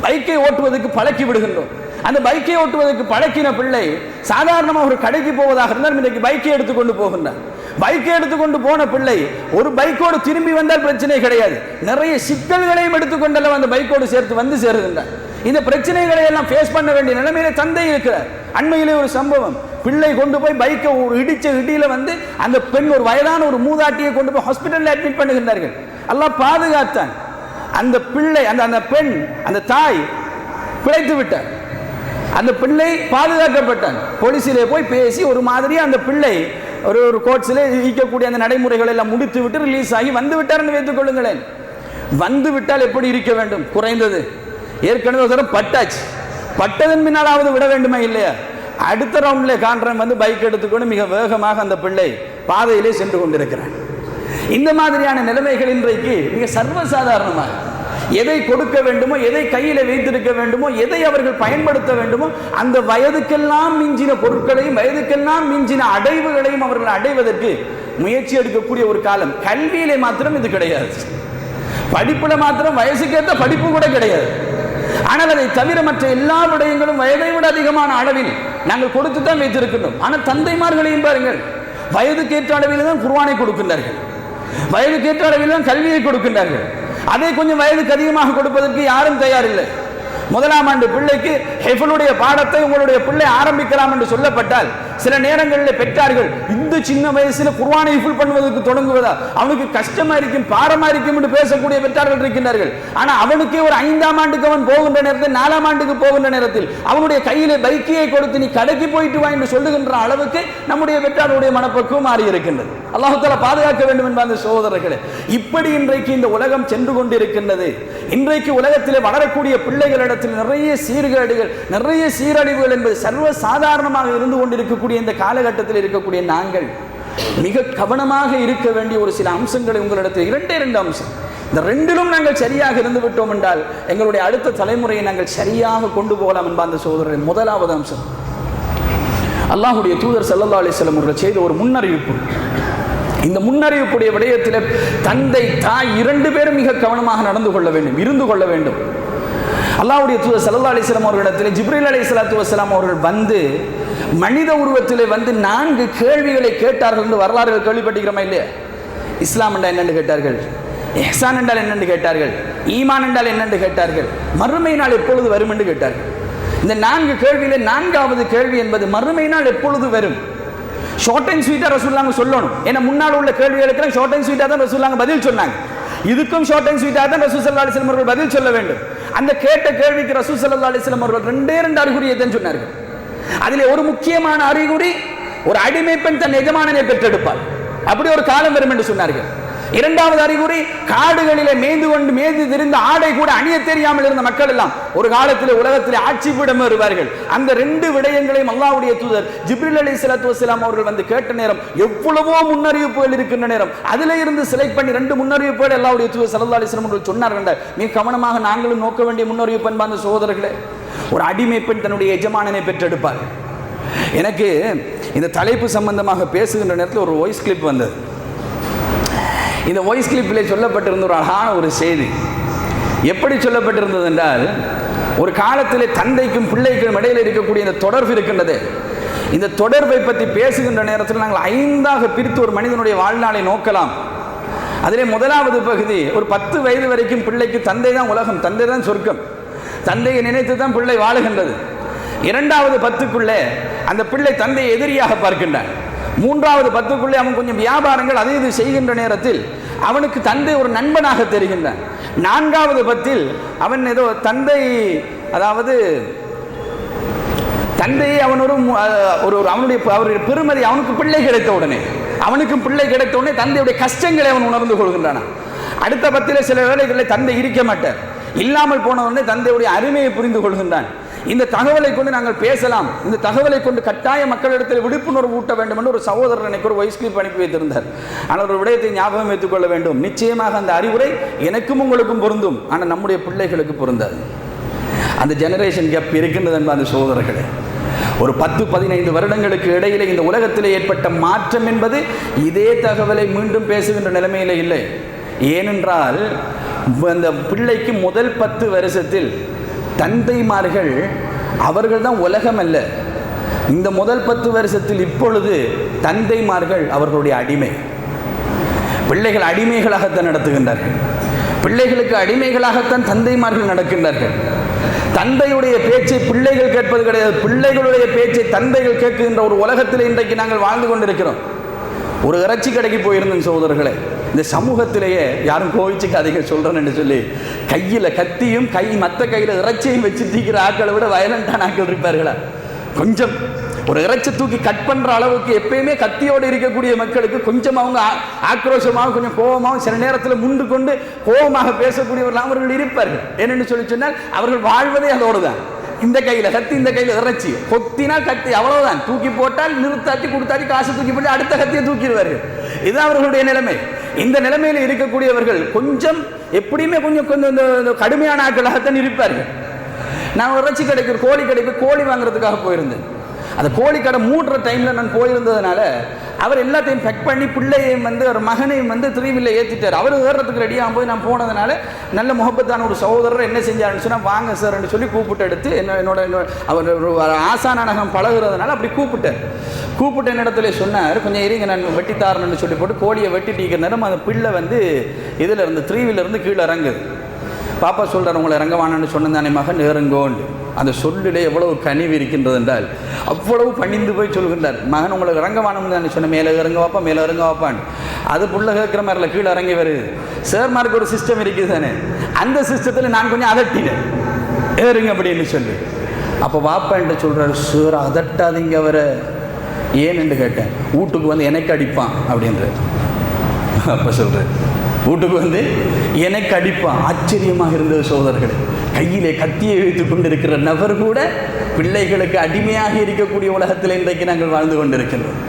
பைக்கை ஓட்டுவதற்கு பழக்கி விடுகின்றோம். அந்த பைக்கை ஓட்டுவதற்கு பழக்கின பிள்ளை சாதாரணமாக ஒரு கடைக்கு போவதாக இருந்தால் இன்றைக்கு பைக்கை எடுத்துக்கொண்டு போகின்றார். பைக்கை எடுத்துக்கொண்டு போன பிள்ளை ஒரு பைக்கோடு திரும்பி வந்தால் பிரச்சனை கிடையாது, நிறைய சிக்கல்களையும் எடுத்துக்கொண்டெல்லாம் அந்த பைக்கோடு சேர்த்து வந்து சேருகின்றார். இந்த பிரச்சனைகளை எல்லாம் ஃபேஸ் பண்ண வேண்டிய நிலைமையில தந்தை இருக்கிறார். அண்மையிலே ஒரு சம்பவம், பிள்ளை கொண்டு போய் பைக்கை ஒரு இடிச்ச இடியில வந்து அந்த பெண், ஒரு வயதான ஒரு மூதாட்டியை கொண்டு போய் ஹாஸ்பிட்டலில் அட்மிட் பண்ணுகின்றார்கள். அல்லாஹ் பாதுகாத்தான். அந்த பிள்ளை, அந்த பெண், அந்த தாய் பிழைத்து விட்டார். அந்த பிள்ளை பாதுகாக்கப்பட்டான். போலீஸிலே போய் பேசி ஒரு மாதிரி அந்த பிள்ளை ஒரு கோர்ட்ஸில் இருக்கக்கூடிய அந்த நடைமுறைகளை எல்லாம் முடித்து விட்டு ரிலீஸ் ஆகி வந்து விட்டார்னு வைத்துக் கொள்ளுங்களேன். வந்து விட்டால் எப்படி இருக்க வேண்டும்? குறைந்தது ஏற்கனவே ஒரு தரம் பட்டாச்சு, பட்டதன் பின்னாலாவது விட வேண்டுமா இல்லையா? அடுத்த ரவுண்ட்ல காண்றன் வந்து பைக் எடுத்துக்கொண்டு மிக வேகமாக அந்த பிள்ளை பாதையிலே சென்று கொண்டிருக்கிறான். இந்த மாதிரியான நிலைமைகள் இன்றைக்கு மிக சர்வசாதாரணமாக எதை கொடுக்க வேண்டுமோ, எதை கையில் வைத்திருக்க வேண்டுமோ, எதை அவர்கள் பயன்படுத்த வேண்டுமோ அந்த வயதுக்கெல்லாம் மிஞ்சின பொருட்களையும் வயதுக்கெல்லாம் மிஞ்சின அடைவுகளையும் அவர்கள் அடைவதற்கு முயற்சி எடுக்கக்கூடிய ஒரு காலம். கல்வியிலே மாத்திரம் இது கிடையாது, படிப்புல மாத்திரம் வயசுக்கேற்ற படிப்பு கூட கிடையாது. ஆனால் அதை தவிர மற்ற எல்லா விடயங்களும் வயதை விட அதிகமான அளவில் நாங்கள் கொடுத்து தான் வைத்திருக்கின்றோம். ஆனால் தந்தைமார்களையும் பாருங்கள், வயதுக்கேற்ற அளவில் தான் குர்ஆனை கொடுக்கின்றார்கள், வயதுக்கேற்ற அளவில் தான் கல்வியை கொடுக்கின்றார்கள். அதை கொஞ்சம் வயதுக்கு அதிகமாக கொடுப்பதற்கு யாரும் தயாரில்லை. 1ஆம் ஆண்டு பிள்ளைக்கு ஹிஃபுலுடைய பாடத்தை உங்களுடைய பிள்ளை ஆரம்பிக்கலாம் என்று சொல்லப்பட்டால் சில நேரங்களில் பெற்றார்கள் இந்த சின்ன வயசில் குர்ஆனை ஹிஃபுல் பண்ணுவதற்கு தொடங்குவதா அவனுக்கு கஷ்டமா இருக்கும், பாரமா இருக்கும் என்று பேசக்கூடிய பெற்றார்கள் இருக்கின்றார்கள். ஆனால் அவனுக்கே ஒரு 5ஆம் ஆண்டுக்கு அவன் போகின்ற நேரத்தில், 4ஆம் ஆண்டுக்கு போகின்ற நேரத்தில் அவனுடைய கையிலே பைக்கியை கொடுத்து நீ கடைக்கு போயிட்டு வா என்று சொல்லுகின்ற அளவுக்கு நம்முடைய பெற்றாருடைய மனப்பக்குவம் மாறி இருக்கின்றது. அல்லாஹ் தஆலா பாதுகாக்க வேண்டும் என்பார்ந்த சகோதரர்களே, இப்படி இன்றைக்கு இந்த உலகம் சென்று கொண்டிருக்கின்றது. இன்றைக்கு உலகத்திலே வளரக்கூடிய பிள்ளைகளிடத்தில் நிறைய சீர்கேடுகள், நிறைய சீரழிவுகள் என்பது சர்வ சாதாரணமாக இருந்து கொண்டிருக்கக்கூடிய இந்த காலகட்டத்தில் இருக்கக்கூடிய நாங்கள் மிக கவனமாக இருக்க வேண்டிய ஒரு சில அம்சங்களை உங்களிடத்தில் 2 அம்சம், இந்த 2லும் நாங்கள் சரியாக இருந்து விட்டோம் என்றால் எங்களுடைய அடுத்த தலைமுறையை நாங்கள் சரியாக கொண்டு போகலாம் என்பார்ந்த சகோதரர். 1வது அம்சம், அல்லாஹ்வுடைய தூதர் ஸல்லல்லாஹு அலைஹி வஸல்லம் அவர்கள் செய்த ஒரு முன்னறிவிப்பு. இந்த முன்னறிவிப்புடைய விடயத்தில் தந்தை தாய் 2 பேரும் மிக கவனமாக நடந்து கொள்ள வேண்டும், இருந்து கொள்ள வேண்டும். அல்லாஹ்வுடைய தூதர் ஸல்லல்லாஹு அலைஹி வஸல்லம் அவர்களிடத்தில் ஜிப்ரீல் அலைஹிஸ்ஸலாத்து வஸ்ஸலாம் அவர்கள் வந்து மனித உருவத்திலே வந்து 4 கேள்விகளை கேட்டார்கள் என்று வரலாறுகள் கேள்விப்பட்டிருக்கிறோமா இல்லையா? இஸ்லாம் என்றால் என்னென்று கேட்டார்கள், இஹ்சான் என்றால் என்னென்று கேட்டார்கள், ஈமான் என்றால் என்னென்று கேட்டார்கள், மறுமை நாள் எப்பொழுது வரும் என்று கேட்டார்கள். இந்த 4 கேள்வியிலே 4வது கேள்வி என்பது மறுமை நாள் எப்பொழுது வரும். ஷார்ட் அண்ட் ஸ்வீட்டா ரசூலுல்லாஹ் சொல்லணும். ஏன்னா முன்னால் உள்ள கேள்விகளுக்கு ஷார்ட் அண்ட் ஸ்வீட்டா தான் ரசூலுல்லாஹ் பதில் சொன்னாங்க. இதுக்கும் ஷார்ட் அண்ட் ஸ்வீட்டா தான் ரசூல் ஸல்லல்லாஹு அலைஹி வஸல்லம் அவர்கள் பதில் சொல்ல வேண்டும். அந்த கேட்ட கேள்விக்கு ரசூல் ஸல்லல்லாஹு அலைஹி வஸல்லம் அவர்கள் ரெண்டு அறிகுறியை தான் சொன்னார்கள். அதிலே ஒரு முக்கியமான அறிகுறி, ஒரு அடிமை பெண் தன் எஜமானனை பெற்றெடுப்பாள், அப்படி ஒரு காலம் வரும் என்று சொன்னார்கள். இரண்டாவது அறிகுறி, காடுகளிலே மேய்ந்து திரிந்த ஆடை கூட அணிய தெரியாமல் இருந்த மக்கள் எல்லாம் ஒரு காலத்தில் உலகத்திலே ஆட்சி பீடம் வருவார்கள். அந்த ரெண்டு விடயங்களையும் அல்லாஹ்வுடைய தூதர் ஜிப்ரீல் அலைஹிஸ்ஸலாத்து வஸ்ஸலாம் அவர்கள் வந்து கேட்ட நேரம், எவ்வளவோ முன்னறிவிப்புகள் இருக்கின்ற நேரம், அதிலே இருந்து செலக்ட் பண்ணி ரெண்டு முன்னறிவிப்புகள் அல்லாஹ்வுடைய தூதர் ஸல்லல்லாஹு அலைஹி வஸல்லம் அவர்கள் சொன்னார்கள். மிக கவனமாக நாங்களும் நோக்க வேண்டிய முன்னறிவிப்பு அன்பார்ந்த சகோதரர்களே. ஒரு அடிமை பெண் தன்னுடைய எஜமானனை பெற்றெடுப்பார். எனக்கு இந்த தலைப்பு சம்பந்தமாக பேசுகின்ற நேரத்தில் ஒரு வாய்ஸ் கிளிப் வந்தது. இந்த வாய்ஸ் கிளிப்பில் சொல்லப்பட்டிருந்த ஒரு அழகான ஒரு செய்தி எப்படி சொல்லப்பட்டிருந்தது என்றால், ஒரு காலத்தில் தந்தைக்கும் பிள்ளைக்கும் இடையில் இருக்கக்கூடிய இந்த தொடர்பு இருக்கின்றது. இந்த தொடர்பை பற்றி பேசுகின்ற நேரத்தில் நாங்கள் 5ஆக பிரித்து ஒரு மனிதனுடைய வாழ்நாளை நோக்கலாம். அதிலே முதலாவது பகுதி, ஒரு 10 வயது வரைக்கும் பிள்ளைக்கு தந்தை தான் உலகம், தந்தை தான் சொர்க்கம், தந்தையை நினைத்து தான் பிள்ளை வாழுகின்றது. 2வது 10க்குள்ளே அந்த பிள்ளை தந்தையை எதிரியாக பார்க்கின்றான். 3வது 10க்குள்ளே அவன் கொஞ்சம் வியாபாரங்கள் அதை இது செய்கின்ற நேரத்தில் அவனுக்கு தந்தை ஒரு நண்பனாக தெரிகின்றான். 4வது 10ல் அவன் ஏதோ அதாவது தந்தையை அவன் அவனுடைய பெருமதி, அவனுக்கு பிள்ளை கிடைத்த உடனே தந்தையுடைய கஷ்டங்களை அவன் உணர்ந்து கொள்கின்றான். அடுத்த 10ல் சில வேளைகளில் தந்தை இருக்க மாட்டார், இல்லாமல் போன உடனே தந்தையுடைய அருமையை புரிந்து கொள்கின்றான். இந்த தகவலை கொண்டு நாங்கள் பேசலாம், இந்த தகவலை கொண்டு கட்டாய மக்களிடத்தில் விழிப்புணர்வு ஊட்ட வேண்டும் என்று ஒரு சகோதரர் எனக்கு ஒரு வாய்ஸ் கிளிப் அனுப்பி வைத்திருந்தார். ஆனால் ஒரு விடயத்தை ஞாபகம் வைத்துக் கொள்ள வேண்டும், நிச்சயமாக அந்த அறிவுரை எனக்கும் உங்களுக்கும் பொருந்தும், ஆனால் நம்முடைய பிள்ளைகளுக்கு பொருந்தாது. அந்த ஜெனரேஷன் கேப் இருக்கின்றது என்பது அந்த சகோதரர்களே. ஒரு 10-15 வருடங்களுக்கு இடையிலே இந்த உலகத்தில் ஏற்பட்ட மாற்றம் என்பது இதே தகவலை மீண்டும் பேசுகின்ற நிலைமையிலே இல்லை. ஏனென்றால் அந்த பிள்ளைக்கு முதல் 10 வருஷத்தில் தந்தைமார்கள் அவர்கள் தான் உலகம் அல்ல. இந்த முதல் 10 வருஷத்தில் இப்பொழுது தந்தைமார்கள் அவர்களுடைய அடிமை. பிள்ளைகள் அடிமைகளாகத்தான் நடத்துகின்றார்கள், பிள்ளைகளுக்கு அடிமைகளாகத்தான் தந்தைமார்கள் நடக்கின்றார்கள். தந்தையுடைய பேச்சை பிள்ளைகள் கேட்பது கிடையாது, பிள்ளைகளுடைய பேச்சை தந்தைகள் கேட்கின்ற ஒரு உலகத்தில் இன்றைக்கு நாங்கள் வாழ்ந்து கொண்டிருக்கிறோம். ஒரு இறைச்சி கடைக்கு போயிருந்தேன் சகோதரர்களே, இந்த சமூகத்திலேயே யாரும் கோவிச்சுக்கு அதிகம் சொல்கிறேன்னு சொல்லி கையில் கத்தியும் மற்ற கையில் இறைச்சியும் வச்சு தீக்கிற ஆக்களை விட வயலண்டான ஆக்கள் இருப்பார்களா? கொஞ்சம் ஒரு இறைச்சி தூக்கி கட் பண்ணுற அளவுக்கு எப்பயுமே கத்தியோடு இருக்கக்கூடிய மக்களுக்கு கொஞ்சம் அவங்க ஆக்ரோஷமாக கொஞ்சம் கோபமாக சில நேரத்தில் முண்டு கொண்டு கோபமாக பேசக்கூடியவர்கள் அவர்கள் இருப்பார்கள். என்னென்னு சொன்னால் அவர்கள் வாழ்வதே அதோடு தான். இந்த கையில் கத்தி, இந்த கையில் இறைச்சி, கொத்தினா கத்தி, அவ்வளவுதான். தூக்கி போட்டால் நிறுத்தாட்டி கொடுத்தாட்டி காசு தூக்கி போட்டு அடுத்த கத்தியை தூக்கிடுவார்கள். இதுதான் அவர்களுடைய நிலைமை. இந்த நிலைமையில் இருக்கக்கூடியவர்கள் கொஞ்சம் எப்படியுமே கொஞ்சம் இந்த கடுமையான ஆட்களாகத்தான் இருப்பார்கள். நான் இறைச்சி கடைக்கு, கோழி கடைக்கு கோழி வாங்குறதுக்காக போயிருந்தேன். அந்த கோழி கடை மூடுற டைமில் நான் போயிருந்ததுனால அவர் எல்லாத்தையும் பேக் பண்ணி பிள்ளையையும் ஒரு மகனையும் 3வீலில் ஏற்றிட்டார். அவர் ஏறுறதுக்கு ரெடியாக போய் நான் போனதுனால நல்ல முகப்பத்தான ஒரு சகோதரர் என்ன செஞ்சாருன்னு சொன்னால், வாங்க சார்ன்னு சொல்லி கூப்பிட்டு எடுத்து என்னோட அவர் ஆசானகம் பழகுறதுனால அப்படி கூப்பிட்ட இடத்துல சொன்னார், கொஞ்சம் இருங்க நான் வெட்டித்தாரன்னு சொல்லி போட்டு கோழியை வெட்டிட்டு நேரம் அந்த பிள்ளை இதில் இருந்து 3வீலிருந்து கீழே இறங்குது. பாப்பா சொல்கிறார், உங்களை இறங்கவானு சொன்னதானே மகன் இறங்கோண்டு. அந்த சொல்லிலே எவ்வளவு கனிவு இருக்கின்றது என்றால் அவ்வளவு பணிந்து போய் சொல்கின்றார், மகன் உங்களுக்கு இறங்கவானு தானே சொன்ன, மேலே இறங்க வாப்பான்னு. அது புள்ள கேட்குற மாதிரில கீழே இறங்கி வருது. சேர்மார்க்கு ஒரு சிஸ்டம் இருக்குது தானே, அந்த சிஸ்டத்தில் நான் கொஞ்சம் அதட்டினேன், ஏறுங்க அப்படின்னு சொல்லி. அப்போ வாப்பான்ட்டு சொல்கிறார், சார் அதட்டாதீங்க அவரை, ஏன்னு கேட்டேன். வீட்டுக்கு எனக்கு அடிப்பான் அப்படின்றார். அப்போ சொல்கிறேன், வீட்டுக்கு எனக்கு அடிப்பான். ஆச்சரியமாக இருந்தது சோதரர்களே. கையிலே கத்தியை வைத்துக் கொண்டிருக்கிற நபர் கூட பிள்ளைகளுக்கு அடிமையாக இருக்கக்கூடிய உலகத்தில் இன்றைக்கு நாங்கள் வாழ்ந்து கொண்டிருக்கின்றோம்.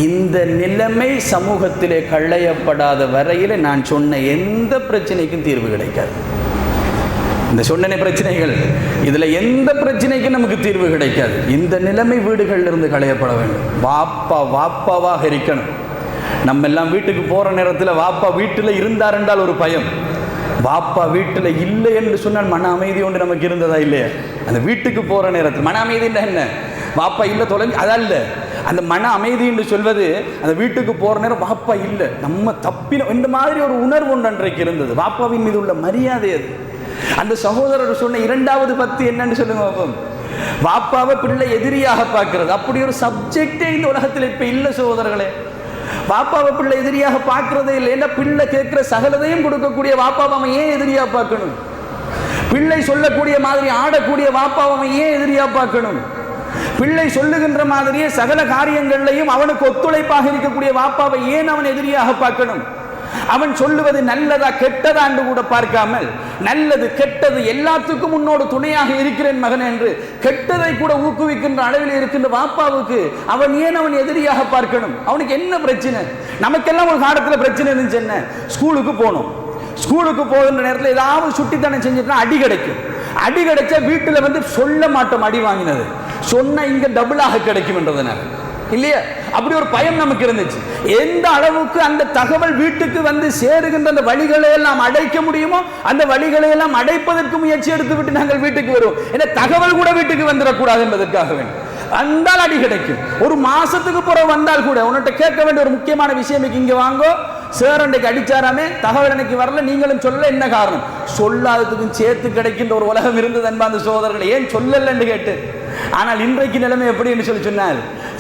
இந்த நிலைமை சமூகத்திலே களையப்படாத வரையில் நான் சொன்ன எந்த பிரச்சனைக்கும் தீர்வு கிடைக்காது. இந்த சொன்ன பிரச்சனைகள் இதில் எந்த பிரச்சனைக்கும் நமக்கு தீர்வு கிடைக்காது. இந்த நிலைமை வீடுகளில் இருந்து களையப்பட வேண்டும். வாப்பாவாக இருக்கணும். நம்ம எல்லாம் வீட்டுக்கு போகிற நேரத்தில் வாப்பா வீட்டில் இருந்தார் என்றால் ஒரு பயம், வாப்பா வீட்டில் இல்லை என்று சொன்னால் மன அமைதி ஒன்று நமக்கு இருந்ததா இல்லையா? அந்த வீட்டுக்கு போகிற நேரத்தில் மன அமைதின்னா என்ன? வாப்பா இல்லை தொலைஞ்சு அதல்ல, அந்த மன அமைதி என்று சொல்வது அந்த வீட்டுக்கு போகிற நேரம் வாப்பா இல்லை, நம்ம தப்பின இந்த மாதிரி ஒரு உணர்வு ஒன்று அன்றைக்கு இருந்தது. வாப்பாவின் மீது உள்ள மரியாதை அது. அந்த சகோதரர் சொன்ன 2வது 10 என்னன்னு சொல்லுங்க பாப்போம். வாப்பாவை பிள்ளை எதிரியாக பார்க்கிறது, அப்படி ஒரு சப்ஜெக்டே இந்த உலகத்தில் இப்ப இல்லை சகோதரர்களே. வாப்பாவை பிள்ளை எதிரியாக பார்க்கறதே இல்லை. என்ன பிள்ளை கேட்கிற சகலதையும் கொடுக்கக்கூடிய வாப்பாவை அவன் ஏன் எதிரியா பார்க்கணும்? பிள்ளை சொல்லக்கூடிய மாதிரி ஆடக்கூடிய வாப்பாவை அவன் ஏன் எதிரியா பார்க்கணும்? பிள்ளை சொல்லுகின்ற மாதிரியே சகல காரியங்களையும் அவனுக்கு ஒத்துழைப்பாக இருக்கக்கூடிய வாப்பாவை ஏன் அவன் எதிரியாக பார்க்கணும்? அவன் சொல்லுவது நல்லதா கெட்டதா என்று கூட பார்க்காமல், நல்லது கெட்டது எல்லாத்துக்கும் உன்னோடு துணையாக இருக்கிறேன் மகன் என்று கெட்டதை கூட ஊக்குவிக்கின்ற அளவில் இருக்கின்ற வாப்பாவுக்கு அவன் ஏன் அவன் எதிரியாக பார்க்கணும்? அவனுக்கு என்ன பிரச்சனை? நமக்கெல்லாம் ஒரு காலத்தில் பிரச்சனை இருந்துச்சு. என்ன? ஸ்கூலுக்கு போகணும். ஸ்கூலுக்கு போகின்ற நேரத்தில் ஏதாவது சுட்டித்தனம் செஞ்சுட்டா அடி கிடைக்கும். அடி கிடைச்சா வீட்டில் வந்து சொல்ல மாட்டோம் அடி வாங்கினது, சொன்ன இங்க டபுளாக கிடைக்கும் என்றதுனால இல்லையா? அப்படி ஒரு பயம் நமக்கு இருந்துச்சு. எந்த அளவுக்கு அந்த தகவல் வீட்டுக்கு வந்து சேருகின்ற அந்த வழிகளை எல்லாம் அடைக்க முடியுமோ அந்த வழிகளை எல்லாம் அடைப்பதற்கு முயற்சி எடுத்து விட்டு நாங்கள் வீட்டுக்கு வருவோம். ஏன்னா தகவல் கூட வீட்டுக்கு வந்துடக்கூடாது என்பதற்காக வேண்டும். வந்தால் அடி கிடைக்கும். ஒரு மாசத்துக்கு பிறகு வந்தால் கூட உன்கிட்ட கேட்க வேண்டிய ஒரு முக்கியமான விஷயம், இங்க வாங்கோ சார் அன்றைக்கு அடிச்சாராமே, தகவல் எனக்கு வரல, நீங்களும் சொல்லல, என்ன காரணம்? சொல்லாததுக்கும் சேர்த்து கிடைக்கின்ற ஒரு உலகம் இருந்தது அன்பார்ந்த சகோதரர்கள். ஏன் சொல்லலன்னு கேட்டு. ஆனால் இன்றைக்கு நிலைமை எப்படின்னு சொன்னால்,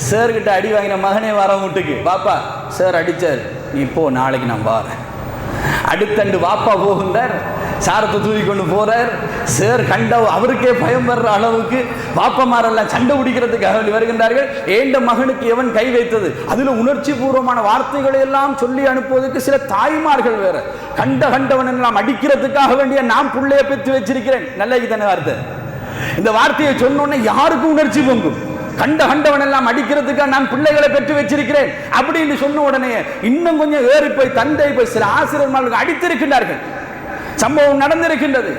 சார் கிட்ட அடி வாங்கின மகனே வர வீட்டுக்கு, பாப்பா சார் அடிச்சார், நீ போ, நாளைக்கு நான் வாரேன். அடுத்தண்டு வாப்பா போகின்றார், சாரத்தை தூக்கி கொண்டு போறார். சார் கண்ட அவருக்கே பயம் வர்ற அளவுக்கு வாப்பமாரெல்லாம் சண்டை பிடிக்கிறதுக்காக வருகின்றார்கள். ஏண்ட மகனுக்கு எவன் கை வைத்தது? அதுல உணர்ச்சி பூர்வமான வார்த்தைகளை எல்லாம் சொல்லி அனுப்புவதற்கு சில தாய்மார்கள் வேற. கண்டவன் எல்லாம் அடிக்கிறதுக்காக வேண்டிய நான் புள்ளைய பெற்று வச்சிருக்கிறேன். நல்ல தானே வார்த்தை. இந்த வார்த்தையை சொன்னோன்னே யாருக்கும் உணர்ச்சி பொங்கும். கண்டவன் எல்லாம் அடிக்கிறதுக்காக நான் பிள்ளைகளை பெற்று வச்சிருக்கிறேன் அப்படின்னு சொன்ன உடனே இன்னும் கொஞ்சம் ஏறி போய் தந்தை போய் சில ஆசிரியர்கள் அடித்திருக்கின்றார்கள். சம்பவம் நடந்திருக்கின்றது.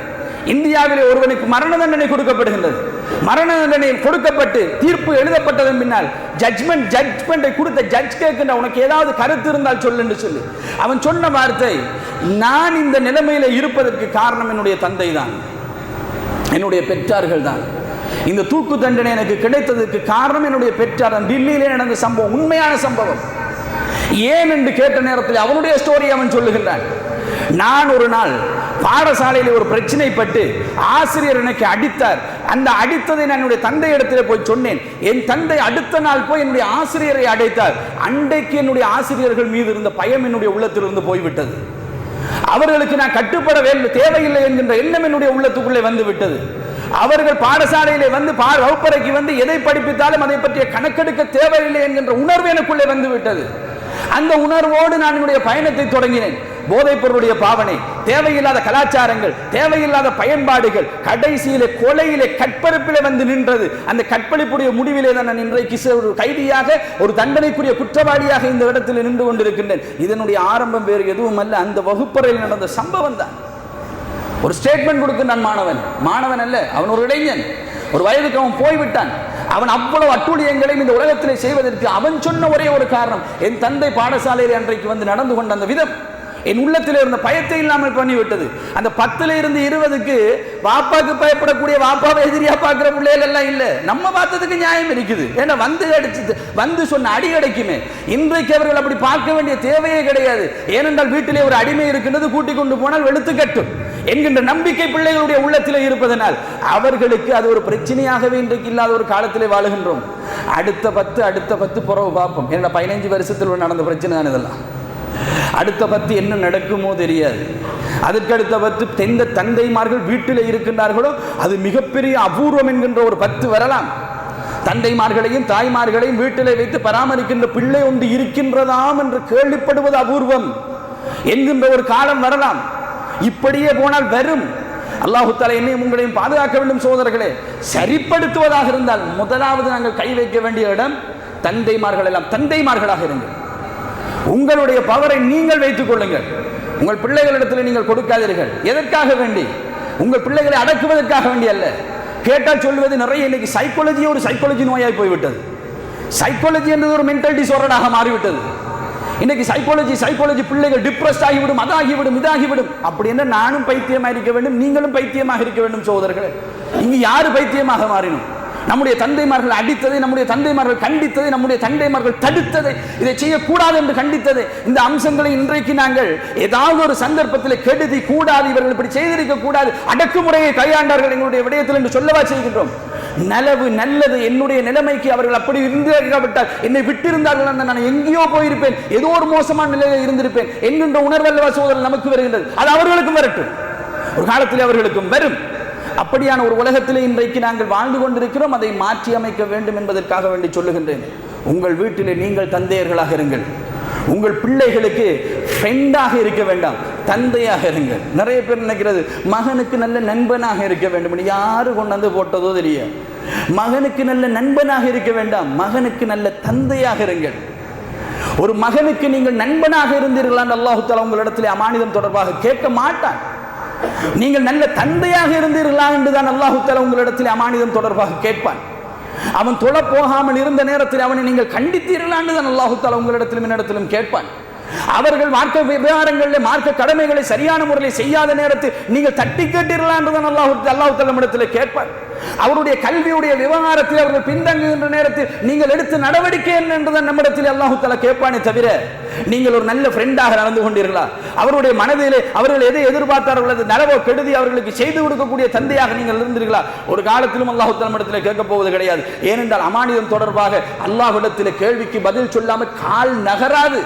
இந்தியாவிலே ஒருவனுக்கு மரண தண்டனை கொடுக்கப்படுகின்றது. மரண தண்டனை கொடுக்கப்பட்டு தீர்ப்பு எழுதப்பட்டதன் பின்னால் ஜட்ஜ்மெண்டை கொடுத்த ஜட்ஜ் கேட்கின்ற, உனக்கு ஏதாவது கருத்து இருந்தால் சொல்லு என்று சொல்லி அவன் சொன்ன வார்த்தை, நான் இந்த நிலைமையில இருப்பதற்கு காரணம் என்னுடைய தந்தை தான், என்னுடைய பெற்றார்கள் தான். இந்த தூக்கு தண்டனை எனக்கு கிடைத்ததற்கு காரணம் என்னுடைய பெற்றார். டில்லியிலே நடந்த சம்பவம் உண்மையான சம்பவம். ஏன் என்று கேட்ட நேரத்தில் அவனுடைய ஸ்டோரி அவன் சொல்லுகின்றான். நான் ஒரு நாள் பாடசாலையில் ஒரு பிரச்சனைப்பட்டு ஆசிரியர் எனக்கு அடித்தார். அந்த அடித்ததை நான் என்னுடைய தந்தை இடத்துல போய் சொன்னேன். என் தந்தை அடுத்த நாள் போய் என்னுடைய ஆசிரியரை அடைத்தார். அன்றைக்கு என்னுடைய ஆசிரியர்கள் மீது இருந்த பயம் என்னுடைய உள்ளத்திலிருந்து போய்விட்டது. அவர்களுக்கு நான் கட்டுப்பட தேவையில்லை என்கின்ற எண்ணம் என்னுடைய உள்ளத்துக்குள்ளே வந்து விட்டது. அவர்கள் பாடசாலையிலே வந்து வகுப்பறைக்கு வந்து எதை படிப்பித்தாலும் அதை பற்றிய கணக்கெடுக்க தேவையில்லை என்கின்ற உணர்வு எனக்குள்ளே வந்து விட்டது. அந்த உணர்வோடு நான் என்னுடைய பயணத்தை தொடங்கினேன். போதைப் பொருளுடைய பாவனை, தேவையில்லாத கலாச்சாரங்கள், தேவையில்லாத பயன்பாடுகள், கடைசியிலே கொலையிலே கற்பழிப்பிலே வந்து நின்றது. அந்த கற்பழிப்புடைய முடிவிலே தான் நான் இன்றைக்கு ஒரு கைதியாக, ஒரு தண்டனைக்குரிய குற்றவாளியாக இந்த இடத்தில் நின்று கொண்டிருக்கின்றேன். இதனுடைய ஆரம்பம் வேறு எதுவும் அல்ல, அந்த வகுப்பறையில் நடந்த சம்பவம் தான். ஒரு ஸ்டேட்மெண்ட் கொடுக்கின்றான் மாணவன் அல்ல, அவன் ஒரு இளைஞன். ஒரு வயதுக்கு அவன் போய்விட்டான். அவன் அவ்வளவு அட்டூழியங்களையும் இந்த உலகத்திலே செய்வதற்கு அவன் சொன்ன ஒரே ஒரு காரணம், என் தந்தை பாடசாலையில் அன்றைக்கு வந்து நடந்து கொண்ட அந்த விதம் என் உள்ளத்தில் இருந்த பயத்தை இல்லாமல் பண்ணிவிட்டது. அந்த 10ல் இருந்து 20க்கு வாப்பாக்கு பயப்படக்கூடிய, வாப்பாவை எதிரியா பார்க்கிற பிள்ளைகள் எல்லாம் இல்லை. நம்ம பார்த்ததுக்கு நியாயம் இருக்குது. ஏன்னா வந்து சொன்ன அடி கிடைக்குமே. இன்றைக்கு அவர்கள் அப்படி பார்க்க வேண்டிய தேவையே கிடையாது. ஏனென்றால் வீட்டிலே ஒரு அடிமை இருக்கின்றது, கூட்டிக் கொண்டு போனால் வெளுத்து கட்டும் என்கின்ற நம்பிக்கை பிள்ளைகளுடைய உள்ளத்திலே இருப்பதனால் அவர்களுக்கு அது ஒரு பிரச்சனையாகவே இன்றைக்கு இல்லாத ஒரு காலத்திலே வாழுகின்றோம். அடுத்த 10 புறவு பார்ப்போம். ஏன்னா 15 வருஷத்தில் நடந்த பிரச்சனை தான் இதெல்லாம். அடுத்த 10 என்ன நடக்குமோ தெரியாது. அதற்கு அடுத்த 10 எந்த தந்தைமார்கள் வீட்டில் இருக்கின்றார்களோ அது மிகப்பெரிய அபூர்வம் என்கின்ற ஒரு 10 வரலாம். தந்தைமார்களையும் தாய்மார்களையும் வீட்டிலே வைத்து பராமரிக்கின்ற பிள்ளை ஒன்று இருக்கின்றதாம் என்று கேள்விப்படுவது அபூர்வம் என்கின்ற ஒரு காலம் வரலாம். இப்படியே போனால் வரும். அல்லாஹு தஆலா என்னையும் உங்களையும் பாதுகாக்க வேண்டும் சகோதரர்களே. சரிப்படுத்துவதாக இருந்தால் முதலாவது நாங்கள் கை வைக்க வேண்டிய இடம் தந்தைமார்கள். எல்லாம் தந்தைமார்களாக இருங்கள். உங்களுடைய பவரை நீங்கள் வைத்துக் கொள்ளுங்கள். உங்கள் பிள்ளைகளிடத்தில் நீங்கள் கொடுக்காதீர்கள். எதற்காக வேண்டி? உங்கள் பிள்ளைகளை அடக்குவதற்காக வேண்டி அல்ல. கேட்டால் சொல்வது நிறைய இன்னைக்கு சைக்காலஜி நோயாய் போய்விட்டது. சைக்காலஜி என்பது ஒரு மென்டல் டிசார்டராக மாறிவிட்டது. இன்னைக்கு சைக்காலஜி பிள்ளைகள் டிப்ரெஸ்ட் ஆகிவிடும், அதாகிவிடும், இதாகிவிடும். அப்படி என்ன நானும் பைத்தியமாக இருக்க வேண்டும், நீங்களும் பைத்தியமாக இருக்க வேண்டும் சகோதரர்களே. இங்கு யாரு பைத்தியமாக மாறினோம்? நம்முடைய தந்தைமார்கள் அடித்ததை, நம்முடைய தந்தைமார்கள் கண்டித்ததை, நம்முடைய தந்தைமார்கள் தடுத்ததை, இதை செய்யக்கூடாது என்று கண்டித்ததை, இந்த அம்சங்களை இன்றைக்கு நாங்கள் ஏதாவது ஒரு சந்தர்ப்பத்தில் கெடுதி கூடாது, இவர்கள் இப்படி செய்திருக்க கூடாது, அடக்குமுறையை கையாண்டார்கள் எங்களுடைய விடயத்தில் என்று சொல்லவா செய்கின்றோம். நலவு நல்லது என்னுடைய நிலைமைக்கு அவர்கள் அப்படி இருந்திருக்காவிட்டால், என்னை விட்டிருந்தார்கள் நான் எங்கேயோ போயிருப்பேன், ஏதோ ஒரு மோசமான நிலையில் இருந்திருப்பேன் என்கின்ற உணர்வல்ல சகோதரர் நமக்கு வருகின்றது. அது அவர்களுக்கும் வரட்டும், ஒரு காலத்தில் அவர்களுக்கும் வரும். அப்படியான ஒரு உலகத்திலே இன்றைக்கு நாங்கள் வாழ்ந்து கொண்டிருக்கிறோம். அதை மாற்றி அமைக்க வேண்டும் என்பதற்காக வேண்டி சொல்லுகின்றேன். உங்கள் வீட்டிலே நீங்கள் தந்தையர்களாக இருங்கள். உங்கள் பிள்ளைகளுக்கு ஃப்ரெண்டாக இருக்க வேண்டாம், தந்தையாக இருங்கள். நிறைய பேர் நினைக்கிறது மகனுக்கு நல்ல நண்பனாக இருக்க வேண்டும். யாரு கொண்டாந்து போட்டதோ தெரியும். மகனுக்கு நல்ல நண்பனாக இருக்க வேண்டாம், மகனுக்கு நல்ல தந்தையாக இருங்கள். ஒரு மகனுக்கு நீங்கள் நண்பனாக இருந்தீர்களான் அல்லாஹ் தஆலா உங்களிடத்திலே அமானிதம் தொடர்பாக கேட்க மாட்டான். நீங்கள் நல்ல தந்தையாக இருந்தீர்களா என்றுதான் அல்லாஹ் தஆலா உங்களிடத்திலே அமானிதம் தொடர்பாக கேட்பான். அவன் தொழ போகாமல் இருந்த நேரத்தில் அவனை நீங்கள் கண்டித்தீர்களா என்றுதான் அல்லாஹ் தஆலா உங்களிடத்திலும் என்னிடத்திலும் கேட்பான். அவர்கள் மார்க்க விவகாரங்களில் மார்க்க கடமைகளை சரியான முறையில் செய்யாத நேரத்தில் நீங்கள் தட்டி கேட்டீர்களா என்றுதான் அல்லாஹ் தஆலா இடத்தில் கேட்பான். அவருடைய கல்வியுடைய விவகாரத்தில் அவர்கள் பின்தங்குகின்ற நேரத்தில் நீங்கள் எடுத்த நடவடிக்கை என்ன என்றுதான் நம்மிடத்தில் அல்லாஹ் தஆலா கேட்பானே தவிர, நீங்கள் ஒரு நல்ல ஃப்ரெண்டாக நடந்து கொண்டீர்களா, அவருடைய மனதிலே அவர்கள் எதை எதிர்பார்த்தார்கள் அது நலவோ கெடுதி அவர்களுக்கு செய்து கொடுக்கக்கூடிய தந்தையாக நீங்கள் இருந்தீர்களா, ஒரு காலத்திலும் அல்லாஹ் தஆலா இடத்தில் கேட்க போவது கிடையாது. ஏனென்றால் அமானிதம் தொடர்பாக அல்லாஹ்விடத்தில் கேள்விக்கு பதில் சொல்லாமல் கால் நகராது.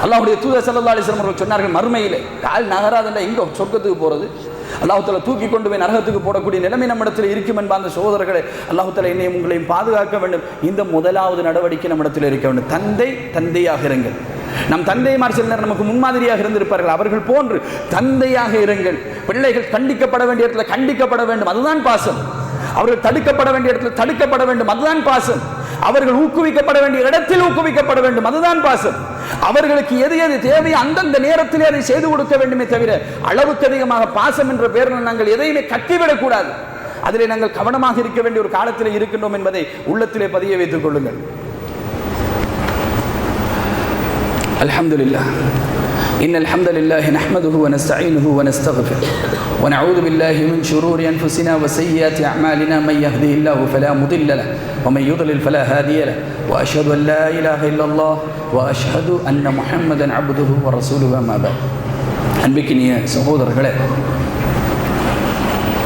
அல்லாஹ்வுடைய தூதர் ஸல்லல்லாஹு அலைஹி வஸல்லம் அவர்கள் சொன்னார்கள், மறுமையிலே கால் நகராதுன்னா எங்க சொர்க்கத்துக்கு போறது? அல்லாஹ் தஆலா தூக்கி கொண்டு போய் நரகத்துக்கு போடக்கூடிய நிலைமை நம்மிடத்தில் இருக்கும் என்பார்ந்த சகோதரர்களே, அல்லாஹ் தஆலா என்னையும் உங்களையும் பாதுகாக்க வேண்டும். இந்த முதலாவது நடவடிக்கை நம்மிடத்தில் இருக்க வேண்டும். தந்தையாக இருங்கள். நம் தந்தைமார் சில நேரம் நமக்கு முன்மாதிரியாக இருந்திருப்பார்கள், அவர்கள் போன்று தந்தையாக இருங்கள். பிள்ளைகள் கண்டிக்கப்பட வேண்டிய இடத்துல கண்டிக்கப்பட வேண்டும், அதுதான் பாசம். அவர்கள் தடுக்கப்பட வேண்டிய இடத்துல தடுக்கப்பட வேண்டும், அதுதான் பாசம். அவர்கள் ஊக்குவிக்கப்பட வேண்டிய இடத்தில் ஊக்குவிக்கப்பட வேண்டும், அதுதான் பாசம். அவர்களுக்கு எது எது தேவை அந்தந்த நேரத்திலே அதை செய்து கொடுக்க வேண்டுமே தவிர அளவுக்கு அதிகமாக பாசம் என்ற பெயரில் நாங்கள் எதையுமே கட்டிவிடக் கூடாது. அதிலே நாங்கள் கவனமாக இருக்க வேண்டிய ஒரு காலத்திலே இருக்கின்றோம் என்பதை உள்ளத்திலே பதிய வைத்துக் கொள்ளுங்கள். அல்ஹம்துலில்லாஹ் இன்னல் ஹம்தலில்லாஹி நஹ்மதுஹு வ நஸ்தஈனுஹு வ நஸ்தக்ஃபிர் வ நஊது பில்லாஹி மின் ஷுரூரி அன்ஃபுஸினா வ ஸய்யிஆத்தி அஅமாலினா மன் யஹ்திஹில்லாஹு ஃபலா முதில்ல லஹு வ மன் யுضلل ஃபலா ஹாதிய லஹு வ அஷ்ஹது அன் லா இலாஹா இல்லல்லாஹ் வ அஷ்ஹது அன்ன முஹம்மதன் அப்துஹு வ ரசூலுஹு அம்மா பஅத். அன்பிற்கினிய சகோதரர்களே,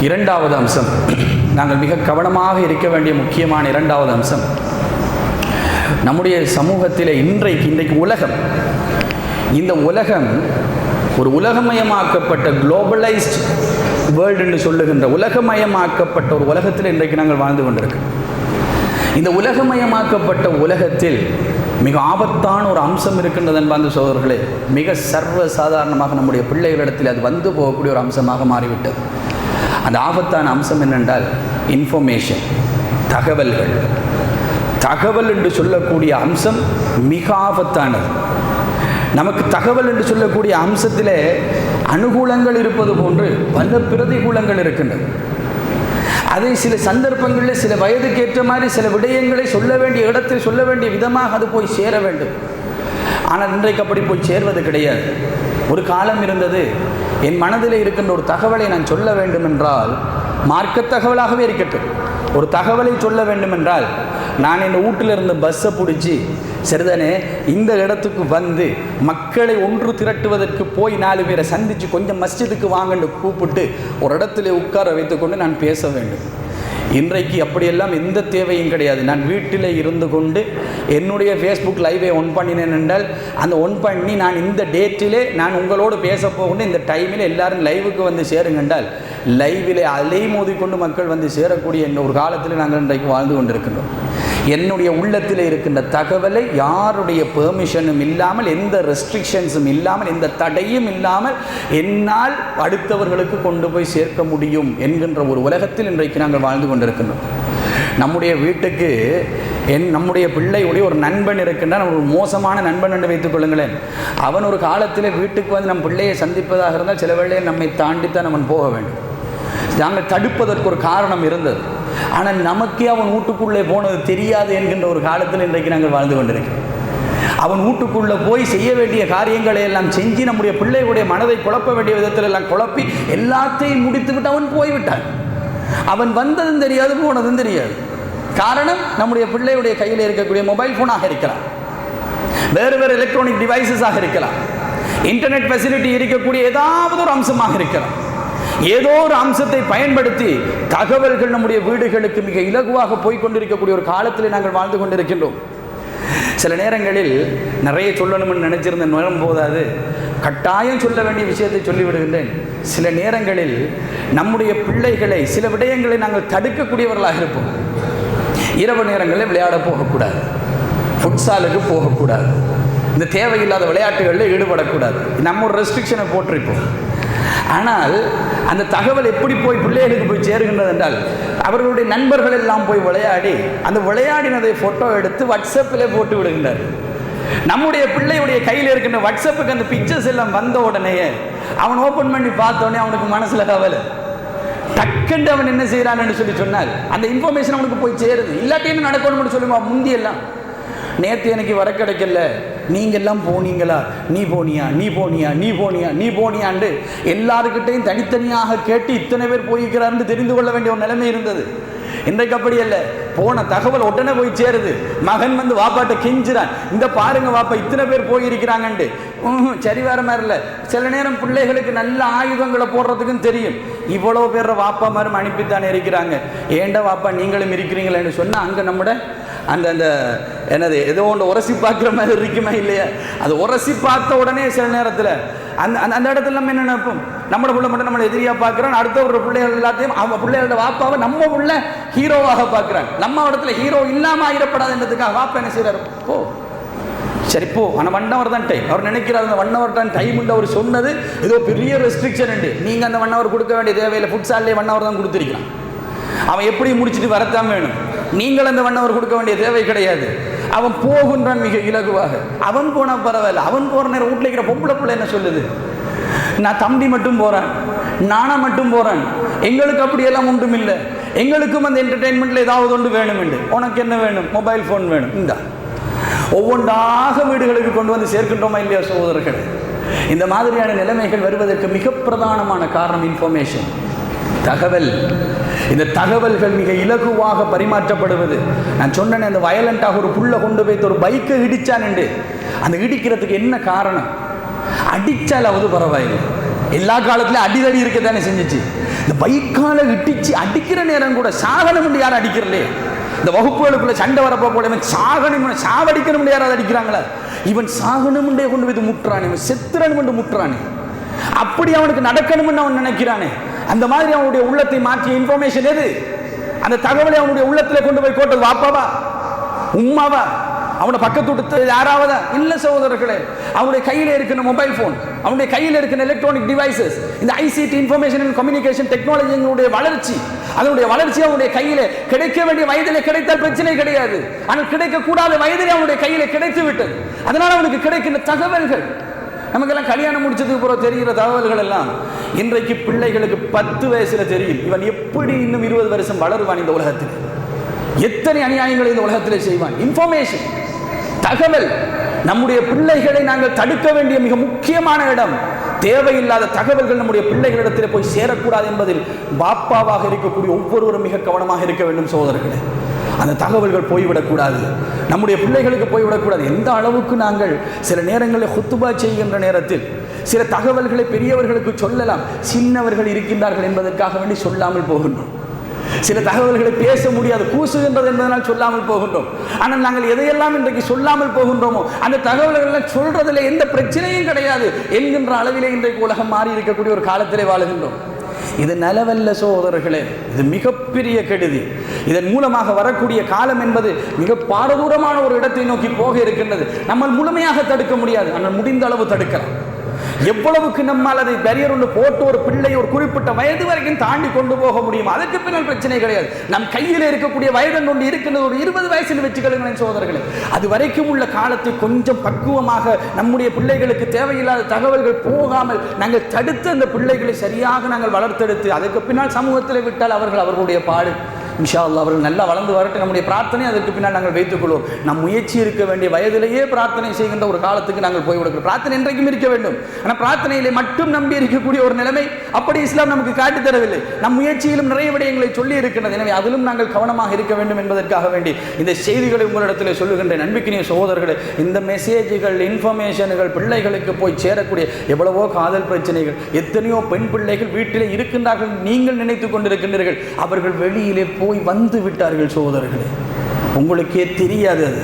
இரண்டாவது அம்சம், நாங்கள் மிக கவனமாக இருக்க வேண்டிய முக்கியமான இரண்டாவது அம்சம், நம்முடைய சமூகத்திலே இன்றைக்கு உலகம், இந்த உலகம் ஒரு உலகமயமாக்கப்பட்ட குளோபலைஸ்ட் வேர்ல்டு என்று சொல்லுகின்ற உலகமயமாக்கப்பட்ட ஒரு உலகத்தில் இன்றைக்கு நாங்கள் வாழ்ந்து கொண்டிருக்கிறோம். இந்த உலகமயமாக்கப்பட்ட உலகத்தில் மிக ஆபத்தான ஒரு அம்சம் இருக்கின்றது என்பார்ந்த சகோதரர்களே. மிக சர்வ சாதாரணமாக நம்முடைய பிள்ளைகளிடத்தில் அது வந்து போகக்கூடிய ஒரு அம்சமாக மாறிவிட்டது. அந்த ஆபத்தான அம்சம் என்னென்றால் இன்ஃபர்மேஷன், தகவல் என்று சொல்லக்கூடிய அம்சம் மிக ஆபத்தானது. நமக்கு தகவல் என்று சொல்லக்கூடிய அம்சத்திலே அனுகூலங்கள் இருப்பது போன்று பல பிரதிகூலங்கள் இருக்கின்றன. அதை சில சந்தர்ப்பங்களில் சில வயதுக்கு ஏற்ற மாதிரி சில விடயங்களை சொல்ல வேண்டிய இடத்தில் சொல்ல வேண்டிய விதமாக அது போய் சேர வேண்டும். ஆனால் இன்றைக்கு அப்படி போய் சேர்வது கிடையாது. ஒரு காலம் இருந்தது, என் மனதில் இருக்கின்ற ஒரு தகவலை நான் சொல்ல வேண்டும் என்றால் மார்க்க தகவலாகவே இருக்கட்டும், ஒரு தகவலை சொல்ல வேண்டும் என்றால் நான் என் வீட்டிலிருந்து பஸ்ஸை பிடிச்சி சரிதானே இந்த இடத்துக்கு வந்து மக்களை ஒன்று திரட்டுவதற்கு போய் 4 பேரை சந்தித்து கொஞ்சம் மஸ்ஜிதுக்கு வாங்கன்னு கூப்பிட்டு ஒரு இடத்துல உட்கார வைத்துக்கொண்டு நான் பேச வேண்டும். இன்றைக்கு அப்படியெல்லாம் எந்த தேவையும் கிடையாது. நான் வீட்டில் இருந்து கொண்டு என்னுடைய ஃபேஸ்புக் லைவை ஒன் பண்ணினேன் என்றால் அந்த ஒன் பண்ணி நான் இந்த டேட்டிலே நான் உங்களோடு பேச போகணும், இந்த டைமில் எல்லாரும் லைவுக்கு வந்து சேருங்க என்றால் லைவிலே அலை மோதிக்கொண்டு மக்கள் வந்து சேரக்கூடிய ஒரு காலத்தில் நாங்கள் இன்றைக்கு வாழ்ந்து கொண்டிருக்கின்றோம். என்னுடைய உள்ளத்தில் இருக்கின்ற தகவலை யாருடைய பெர்மிஷனும் இல்லாமல், எந்த ரெஸ்ட்ரிக்ஷன்ஸும் இல்லாமல், எந்த தடையும் இல்லாமல் என்னால் அடுத்தவர்களுக்கு கொண்டு போய் சேர்க்க முடியும் என்கின்ற ஒரு உலகத்தில் இன்றைக்கு நாங்கள் வாழ்ந்து கொண்டிருக்கின்றோம். நம்முடைய வீட்டுக்கு நம்முடைய பிள்ளையுடைய ஒரு நண்பன் இருக்கின்றான், ஒரு மோசமான நண்பன் என்று வைத்துக் கொள்ளுங்களேன். அவன் ஒரு காலத்தில் வீட்டுக்கு வந்து நம் பிள்ளையை சந்திப்பதாக இருந்தால் சில வேளையை நம்மை தாண்டித்தான் அவன் போக வேண்டும். நாங்கள் தடுப்பதற்கு ஒரு காரணம் இருந்தது. ஆனால் நமக்கே அவன் வீட்டுக்குள்ளே போனது தெரியாது என்கின்ற ஒரு காலத்தில் இன்றைக்கு நாங்கள் வாழ்ந்து கொண்டிருக்கிறோம். அவன் வீட்டுக்குள்ளே போய் செய்ய வேண்டிய காரியங்களை எல்லாம் செஞ்சு நம்முடைய பிள்ளைகளுடைய மனதை குழப்ப வேண்டிய விதத்தில் எல்லாம் குழப்பி எல்லாத்தையும் முடித்துவிட்டு அவன் போய்விட்டான். அவன் வந்ததும் தெரியாது, போனதும் தெரியாது. காரணம், நம்முடைய பிள்ளையுடைய கையில் இருக்கக்கூடிய மொபைல் ஃபோனாக இருக்கலாம், வேறு வேறு எலக்ட்ரானிக் டிவைசஸாக இருக்கலாம், இன்டர்நெட் ஃபெசிலிட்டி இருக்கக்கூடிய ஏதாவது ஒரு அம்சமாக இருக்கலாம். ஏதோ ஒரு அம்சத்தை பயன்படுத்தி தகவல்கள் நம்முடைய வீடுகளுக்கு மிக இலகுவாக போய்கொண்டிருக்கக்கூடிய ஒரு காலத்தில் நாங்கள் வாழ்ந்து கொண்டிருக்கின்றோம். சில நேரங்களில் நிறைய சொல்லணும்னு நினைச்சிருந்த நேரம் போதாது, கட்டாயம் சொல்ல வேண்டிய விஷயத்தை சொல்லிவிடுகின்றேன். சில நேரங்களில் நம்முடைய பிள்ளைகளை சில விடயங்களை நாங்கள் தடுக்கக்கூடியவர்களாக இருப்போம். இரவு நேரங்களில் விளையாட போகக்கூடாது, ஃபுட்சாலுக்கு போகக்கூடாது, இந்த தேவையில்லாத விளையாட்டுகளில் ஈடுபடக்கூடாது, நம்ம ஒரு ரெஸ்ட்ரிக்ஷனை போட்டிருப்போம். ஆனால் அந்த தகவல் எப்படி போய் பிள்ளைகளுக்கு போய் சேருகின்றது என்றால், அவர்களுடைய நண்பர்கள் எல்லாம் போய் விளையாடி அந்த விளையாடினதை ஃபோட்டோ எடுத்து வாட்ஸ்அப்பிலே போட்டு விடுகின்றார். நம்முடைய பிள்ளையுடைய கையில் இருக்கின்ற வாட்ஸ்அப்புக்கு அந்த பிக்சர்ஸ் எல்லாம் வந்த உடனேயே அவன் ஓப்பன் பண்ணி பார்த்தோடனே அவனுக்கு மனசில் கவலை. டக்குண்டு அவன் என்ன செய்கிறான்னு சொல்லி சொன்னால் அந்த இன்ஃபர்மேஷன் அவனுக்கு போய் சேருது. இல்லாட்டி என்ன நடக்கணும்னு சொல்லுமா, முந்தியெல்லாம் நேற்று எனக்கு வர கிடைக்கல, நீங்கெல்லாம் போனீங்களா, நீ போனியா, நீ போனியா, நீ போனியா, நீ போனியாண்டு எல்லாருக்கிட்டையும் தனித்தனியாக கேட்டு இத்தனை பேர் போய்க்கிறார்னு தெரிந்து கொள்ள வேண்டிய ஒரு நிலைமை இருந்தது. இன்றைக்கு அப்படி அல்ல, போன தகவல் உடனே போய் சேருது. மகன் வந்து வாப்பாட்ட கெஞ்சுறான், இந்த பாருங்க வாப்பா இத்தனை பேர் போயிருக்கிறாங்கண்டு. சரி வேற மாதிரி இல்லை. சில நேரம் பிள்ளைகளுக்கு நல்ல ஆயுதங்களை போடுறதுக்கும் தெரியும். இவ்வளோ பேர் வாப்பா மாதிரி அனுப்பித்தானே இருக்கிறாங்க, ஏண்டா வாப்பா நீங்களும் இருக்கிறீங்களேன்னு சொன்னால் அங்கே நம்மட அந்த அந்த என்னது ஏதோ ஒன்று உரசி பார்க்குற மாதிரி இருக்குமா இல்லையா, அது உரசி பார்த்த உடனே சில நேரத்தில் அந்த அந்த இடத்துல நம்ம என்ன நினைப்போம், நம்மளோட பிள்ளை மட்டும் நம்மளை எதிரியாக பார்க்குறான், அடுத்த ஒரு பிள்ளைகள் எல்லாத்தையும் அவங்க பிள்ளைகளோட வாப்பாவை நம்ம உள்ள ஹீரோவாக பார்க்குறான். நம்ம இடத்துல ஹீரோ இல்லாமல் ஆயிடப்படாதுன்றதுக்காக வாப்பா என்ன செய்கிறார், போ சரி போ, ஆனால் 1 hour தான் டைம். அவர் நினைக்கிறார் அந்த 1 hour தான் டைம்னு அவர் சொன்னது ஏதோ பெரிய ரெஸ்ட்ரிக்ஷன் உண்டு. நீங்கள் அந்த 1 hour கொடுக்க வேண்டிய தேவையில்லை, ஃபுட்சாலே 1 hour தான் கொடுத்துருக்கிறான். அவன் எப்படி முடிச்சுட்டு வரத்தான் வேணும். நீங்கள் அந்த 1 hour கொடுக்க வேண்டிய தேவை கிடையாது. அவன் போகின்றான் மிக இலகுவாக. அவன் போனால் பரவாயில்ல, அவன் போகிற நேரம் வீட்டில் இருக்கிற பொம்பளை பிள்ளை என்ன சொல்லுது, நான் தம்பி மட்டும் போகிறேன், நானா மட்டும் போகிறேன், எங்களுக்கு அப்படியெல்லாம் ஒன்றும் இல்லை, எங்களுக்கும் அந்த என்டர்டெயின்மெண்ட்டில் ஏதாவது ஒன்று வேணும் என்று. உனக்கு என்ன வேணும், மொபைல் ஃபோன் வேணும், இந்த ஒவ்வொன்றாக வீடுகளுக்கு கொண்டு வந்து சேர்க்கின்றோமா இல்லையா சகோதரர்கள். இந்த மாதிரியான நிலைமைகள் வருவதற்கு மிக பிரதானமான காரணம் இன்ஃபர்மேஷன், தகவல். இந்த தகவல்கள் மிக இலகுவாக பரிமாற்றப்படுவது. நான் சொன்னேன், அந்த வயலண்டாக ஒரு புள்ள கொண்டு போய் ஒரு பைக்கை இடிச்சான் என்று. அந்த இடிக்கிறதுக்கு என்ன காரணம், அடிச்சாலாவது பரவாயில்லை, எல்லா காலத்திலும் அடிதடி இருக்கத்தானே செஞ்சிச்சு. இந்த பைக்கால இடிச்சு அடிக்கிற நேரம் கூட சாகனம் என்று யாரும் அடிக்கிறலே. இந்த வகுப்புகளுக்குள்ள சண்டை வரப்போ போல இவன் சாகனம் சாவடிக்கணும் யாராவது அடிக்கிறாங்களா, இவன் சாகனம் கொண்டு போய் முட்டுறானே, இவன் செத்துறணும் முட்டுறானே, அப்படி அவனுக்கு நடக்கணும்னு அவன் நினைக்கிறானே. அந்த மாதிரி அவனுடைய உள்ளத்தை மாற்றிய இன்ஃபர்மேஷன் எது, அந்த தகவலை அவனுடைய உள்ளத்தில் கொண்டு போய் போட்டது வாப்பாவா உம்மாவா அவனோட பக்கத்து யாராவதா இல்லை சகோதரர்களே. அவனுடைய கையில் இருக்கிற மொபைல் ஃபோன், அவனுடைய கையில் இருக்கிற எலக்ட்ரானிக் டிவைசஸ், இந்த ஐசிடி இன்ஃபர்மேஷன் அண்ட் கம்யூனிகேஷன் டெக்னாலஜியினுடைய வளர்ச்சி, அதனுடைய வளர்ச்சி அவனுடைய கையில் கிடைக்க வேண்டிய வயதிலே கிடைத்தால் பிரச்சனை கிடையாது. ஆனால் கிடைக்கக்கூடாத வயதிலே அவனுடைய கையில் கிடைத்து விட்டது. அதனால் அவனுக்கு கிடைக்கின்ற தகவல்கள், நமக்கெல்லாம் கல்யாணம் முடிச்சதுக்கு பிறகு தெரிகிற தகவல்கள் எல்லாம் இன்றைக்கு பிள்ளைகளுக்கு 10 வயசுல தெரியும். இவன் எப்படி இன்னும் 20 வருஷம் வளருவான் இந்த உலகத்தில், எத்தனை அநியாயங்களை இந்த உலகத்தில் செய்வான். இன்ஃபர்மேஷன், தகவல். நம்முடைய பிள்ளைகளை நாங்கள் தடுக்க வேண்டிய மிக முக்கியமான இடம். தேவையில்லாத தகவல்கள் நம்முடைய பிள்ளைகளிடத்தில் போய் சேரக்கூடாது என்பதில் பாப்பாவாக இருக்கக்கூடிய ஒவ்வொருவரும் மிக கவனமாக இருக்க வேண்டும் சகோதரர்களே. அந்த தகவல்கள் போய்விடக்கூடாது, நம்முடைய பிள்ளைகளுக்கு போய்விடக்கூடாது. எந்த அளவுக்கு நாங்கள் சில நேரங்களில் ஹுத்துபா செய்கின்ற நேரத்தில் சில தகவல்களை பெரியவர்களுக்கு சொல்லலாம், சின்னவர்கள் இருக்கின்றார்கள் என்பதற்காக வேண்டி சொல்லாமல் போகின்றோம். சில தகவல்களை பேச முடியாது, கூசுகின்றது என்பதனால் சொல்லாமல் போகின்றோம். ஆனால் நாங்கள் எதையெல்லாம் இன்றைக்கு சொல்லாமல் போகின்றோமோ அந்த தகவல்கள் சொல்றதில் எந்த பிரச்சனையும் கிடையாது என்கின்ற அளவிலே இன்றைக்கு உலகம் மாறி இருக்கக்கூடிய ஒரு காலத்திலே வாழுகின்றோம். இது நலவல்ல சகோதரர்களே, இது மிகப்பெரிய கெடுதி. இதன் மூலமாக வரக்கூடிய காலம் என்பது மிக பாரதூரமான ஒரு இடத்தை நோக்கி போக இருக்கின்றது. நம்ம முழுமையாக தடுக்க முடியாது, ஆனால் முடிந்த அளவு தடுக்கலாம். எவ்வளவுக்கு நம்மால் அதை பேரியர் ஒன்று போட்டு ஒரு பிள்ளை ஒரு குறிப்பிட்ட வயது வரைக்கும் தாண்டி கொண்டு போக முடியும், அதற்கு பின்னால் பிரச்சனை கிடையாது. நம் கையில் இருக்கக்கூடிய வயது ஒன்று இருக்கின்றது, ஒரு 20 வயசில் வச்சுக்களுங்களேன் சகோதரர்களே. அது வரைக்கும் உள்ள காலத்தை கொஞ்சம் பக்குவமாக நம்முடைய பிள்ளைகளுக்கு தேவையில்லாத தகவல்கள் போகாமல் நாங்கள் தடுத்து அந்த பிள்ளைகளை சரியாக நாங்கள் வளர்த்தெடுத்து அதுக்கு பின்னால் சமூகத்தில் விட்டால் அவர்களுடைய பாடு இன்ஷா அல்லாஹ் அவர்கள் நல்லா வளர்ந்து வரட்டும். நம்முடைய பிரார்த்தனை அதற்கு பின்னால் நாங்கள் வைத்துக்கொள்வோம். நம் முயற்சி இருக்க வேண்டிய வயதிலேயே பிரார்த்தனை செய்கின்ற ஒரு காலத்துக்கு நாங்கள் போய் கொடுக்கிறோம். பிரார்த்தனை என்றைக்கும் இருக்க வேண்டும். ஆனால் பிரார்த்தனையிலே மட்டும் நம்பி இருக்கக்கூடிய ஒரு நிலைமை அப்படி இஸ்லாம் நமக்கு காட்டித் தரவில்லை. நம் முயற்சியிலும் நிறைய விடயங்களை சொல்லி இருக்கின்றது. எனவே அதிலும் நாங்கள் கவனமாக இருக்க வேண்டும் என்பதற்காக வேண்டி இந்த செய்திகளை உங்களிடத்தில் சொல்லுகின்ற நம்பிக்கைய சகோதரர்களே, இந்த மெசேஜ்கள் இன்ஃபர்மேஷன்கள் பிள்ளைகளுக்கு போய் சேரக்கூடிய எவ்வளவோ காதல் பிரச்சனைகள், எத்தனையோ பெண் பிள்ளைகள் வீட்டிலே இருக்கின்றார்கள், நீங்கள் நினைத்துக் கொண்டிருக்கின்றீர்கள். அவர்கள் வெளியிலே போய் வந்து விட்டார்கள் சகோதரர்களே, உங்களுக்கே தெரியாது. அது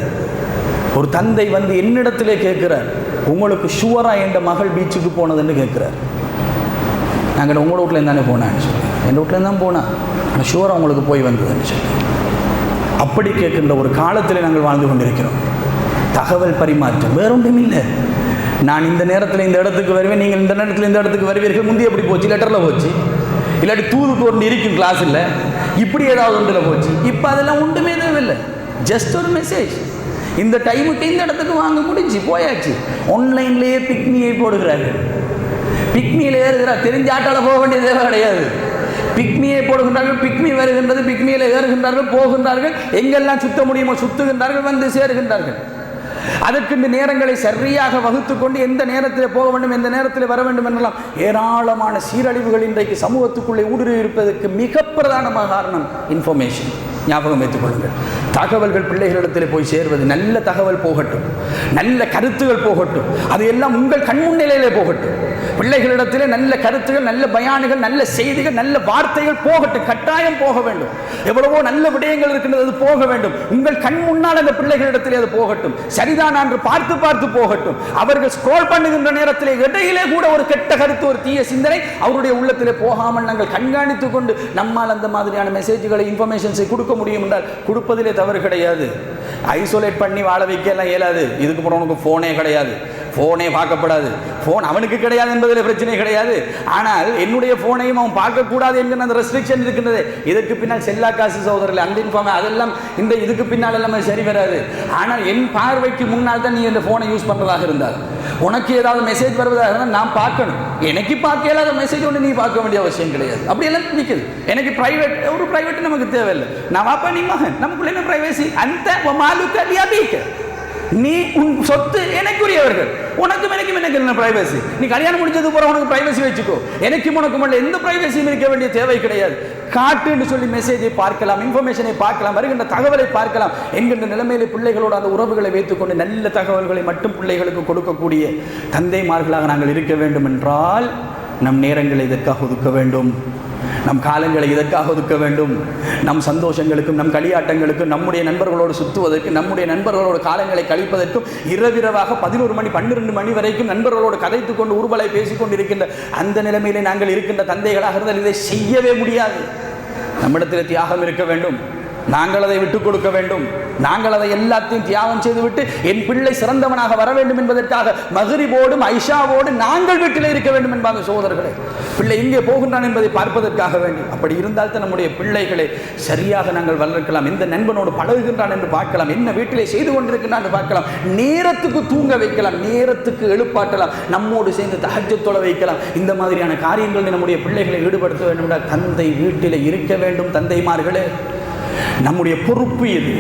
ஒரு தந்தை வந்து என்னிடத்திலே கேட்கிறார், உங்களுக்கு ஷுவரா என்ற மகள் பீச்சுக்கு போனதுன்னு கேட்கிறார். நாங்கள் உங்களோட வீட்டில் தானே போனான்னு சொல்லி, என் வீட்டில் தான் போனா, ஆனால் ஷுவரா உங்களுக்கு போய் வந்ததுன்னு சொல்லி அப்படி கேட்கின்ற ஒரு காலத்தில் நாங்கள் வாழ்ந்து கொண்டிருக்கிறோம். தகவல் பரிமாற்றம் வேறொன்றும் இல்லை. நான் இந்த நேரத்தில் இந்த இடத்துக்கு வருவேன், நீங்கள் இந்த நேரத்தில் இந்த இடத்துக்கு வருவீர்கள். முந்தி எப்படி போச்சு? லெட்டரில் போச்சு, இல்லாட்டி தூதுக்கு ஒன்று இருக்கும் கிளாஸ் இல்லை, இப்படி ஏதாவது ஒன்றில் போச்சு. இப்போ அதெல்லாம் ஒன்றுமே தேவையில்லை, ஜஸ்ட் ஒரு மெசேஜ். இந்த டைமுக்கு இந்த இடத்துக்கு வாங்க முடிஞ்சு போயாச்சு. ஆன்லைன்லேயே பிக்னியை போடுகிறார்கள். பிக்னியில் ஏறுகிறார், தெரிஞ்ச ஆட்டால் போக வேண்டிய தேவை கிடையாது. பிக்னியை போடுகின்றார்கள், பிக்னி வருகின்றது, பிக்னியில் ஏறுகின்றார்கள், போகின்றார்கள், எங்கெல்லாம் சுத்த முடியுமோ சுத்துகின்றார்கள், வந்து சேருகின்றார்கள். அதற்கு இந்த நேரங்களை சரியாக வகுத்து கொண்டு எந்த நேரத்தில் போக வேண்டும், எந்த நேரத்தில் வர வேண்டும் என்றெல்லாம் ஏராளமான சீரழிவுகள் இன்றைக்கு சமூகத்துக்குள்ளே ஊடுருவி இருப்பதற்கு மிக பிரதானமான காரணம் இன்ஃபர்மேஷன். ஞாபகம் வைத்துக் கொள்ளுங்கள். தகவல்கள் பிள்ளைகளிடத்தில் போய் சேர்வது, நல்ல தகவல் போகட்டும், நல்ல கருத்துகள் போகட்டும், அது எல்லாம் உங்கள் கண்முன்னிலையிலே போகட்டும். பிள்ளைகளிடத்திலே நல்ல கருத்துகள், நல்ல பயானுகள், நல்ல செய்திகள், நல்ல வார்த்தைகள் போகட்டும், கட்டாயம் போக வேண்டும். எவ்வளவோ நல்ல விடயங்கள் இருக்கின்றது, அது போக வேண்டும். உங்கள் கண் முன்னால் அந்த பிள்ளைகளிடத்திலே அது போகட்டும். சரிதான் என்று பார்த்து பார்த்து போகட்டும். அவர்கள் ஸ்க்ரோல் பண்ணுகின்ற நேரத்திலே இடையிலே கூட ஒரு கெட்ட கருத்து, ஒரு தீய சிந்தனை அவருடைய உள்ளத்திலே போகாமல் நாங்கள் கண்காணித்துக் கொண்டு நம்மால் அந்த மாதிரியான மெசேஜ்களை, இன்ஃபர்மேஷன்ஸை கொடுக்க முடியும் என்றால் கொடுப்பதிலே தவறு கிடையாது. ஐசோலேட் பண்ணி வாழ வைக்க எல்லாம் இயலாது. இதுக்கு போன உனக்கு ஃபோனே கிடையாது, ஃபோனே பார்க்கப்படாது, ஃபோன் அவனுக்கு கிடையாது என்பதில் பிரச்சனை கிடையாது. ஆனால் என்னுடைய ஃபோனையும் அவன் பார்க்கக்கூடாது என்கிற அந்த ரெஸ்ட்ரிக்ஷன் இருக்கின்றது. இதற்கு பின்னால் செல்லா காசு சகோதரர்கள், அந்த இன்ஃபார்ம் அதெல்லாம் இந்த இதுக்கு பின்னால் எல்லாம் சரி வராது. ஆனால் என் பார்வைக்கு முன்னால் தான் நீ இந்த ஃபோனை யூஸ் பண்ணுறதாக இருந்தால், உனக்கு ஏதாவது மெசேஜ் வருவதாக இருந்தால் நான் பார்க்கணும். எனக்கு பார்க்க இல்லாத மெசேஜ் ஒன்று நீ பார்க்க வேண்டிய அவசியம் கிடையாது. அப்படியெல்லாம் நிற்குது. எனக்கு பிரைவேட், ஒரு பிரைவேட் நமக்கு தேவையில்லை. நான் வாப்பா நீ மகன், நமக்குள்ள என்ன பிரைவேசி? அந்த மாலுக்க லியாபீக்க, நீ உன் சொத்து எனக்குரியவர்கள், உனக்கும் எனக்கும் எனக்கு என்ன பிரைவசி? நீ கல்யாணம் முடிஞ்சது போற உனக்கு பிரைவசி வச்சுக்கோ, எனக்கும் உனக்கும் எந்த பிரைவசியும் இருக்க வேண்டிய தேவை கிடையாது. காட்டுன்னு சொல்லி மெசேஜை பார்க்கலாம், இன்ஃபர்மேஷனை பார்க்கலாம், வருகின்ற தகவலை பார்க்கலாம் என்கின்ற நிலைமையிலே பிள்ளைகளோடு அந்த உறவுகளை வைத்துக்கொண்டு நல்ல தகவல்களை மட்டும் பிள்ளைகளுக்கு கொடுக்கக்கூடிய தந்தைமார்களாக நாங்கள் இருக்க வேண்டும் என்றால் நம் நேரங்களை இதற்காக ஒதுக்க வேண்டும், நம் காலங்களை இதற்காக ஒதுக்க வேண்டும். நம் சந்தோஷங்களுக்கும், நம் களியாட்டங்களுக்கும், நம்முடைய நண்பர்களோடு சுற்றுவதற்கு, நம்முடைய நண்பர்களோடு காலங்களை கழிப்பதற்கும் இரவிரவாக 11 மணி 12 மணி வரைக்கும் நண்பர்களோடு கதைத்துக் கொண்டு ஊர்வலை பேசிக்கொண்டு இருக்கின்ற அந்த நிலைமையிலே நாங்கள் இருக்கின்ற தந்தைகளாக இருந்தால் இதை செய்யவே முடியாது. நம்மிடத்தில் தியாகம் இருக்க வேண்டும், நாங்கள் அதை விட்டுக் கொடுக்க வேண்டும். நாங்கள் அதை எல்லாத்தையும் தியாகம் செய்துவிட்டு என் பிள்ளை சிறந்தவனாக வர வேண்டும் என்பதற்காக மகரிபோடும் ஐஷாவோடு நாங்கள் வீட்டில் இருக்க வேண்டும் என்பாங்க சகோதரர்களே. பிள்ளை இங்கே போகின்றான் என்பதை பார்ப்பதற்காக வேண்டி. அப்படி இருந்தால் தான் நம்முடைய பிள்ளைகளை சரியாக நாங்கள் வளர்க்கலாம். எந்த நண்பனோடு பழகுகின்றான் என்று பார்க்கலாம், என்ன வீட்டிலே செய்து கொண்டிருக்கின்றான் என்று பார்க்கலாம், நேரத்துக்கு தூங்க வைக்கலாம், நேரத்துக்கு எழுப்பாட்டலாம், நம்மோடு சேர்ந்து தஹஜ்ஜத் தொழ வைக்கலாம். இந்த மாதிரியான காரியங்களில் நம்முடைய பிள்ளைகளை ஈடுபடுத்த வேண்டும் என்றால் தந்தை வீட்டில் இருக்க வேண்டும். தந்தைமார்களே, நம்முடைய பொறுப்பு இது.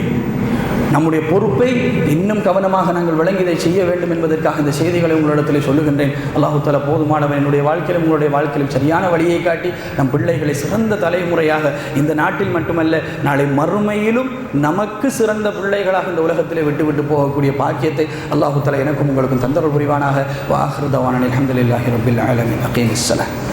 நம்முடைய பொறுப்பை இன்னும் கவனமாக நாங்கள் விளங்கி இதை செய்ய வேண்டும் என்பதற்காக இந்த செய்திகளை உங்களிடத்தில் சொல்லுகின்றேன். அல்லாஹு தஆலா போதுமானவன். என்னுடைய வாழ்க்கையிலும் உங்களுடைய வாழ்க்கையிலும் சரியான வழியை காட்டி நம் பிள்ளைகளை சிறந்த தலைமுறையாக இந்த நாட்டில் மட்டுமல்ல நாளை மறுமையிலும் நமக்கு சிறந்த பிள்ளைகளாக இந்த உலகத்திலே விட்டு போகக்கூடிய பாக்கியத்தை அல்லாஹு தஆலா எனக்கும் உங்களுக்கும் தந்தருள் புரிவானாக. வ ஆகிரு தஅவானா அல்ஹம்துலில்லாஹி ரப்பில் ஆலமீன். அகீமிஸ் ஸலாத்.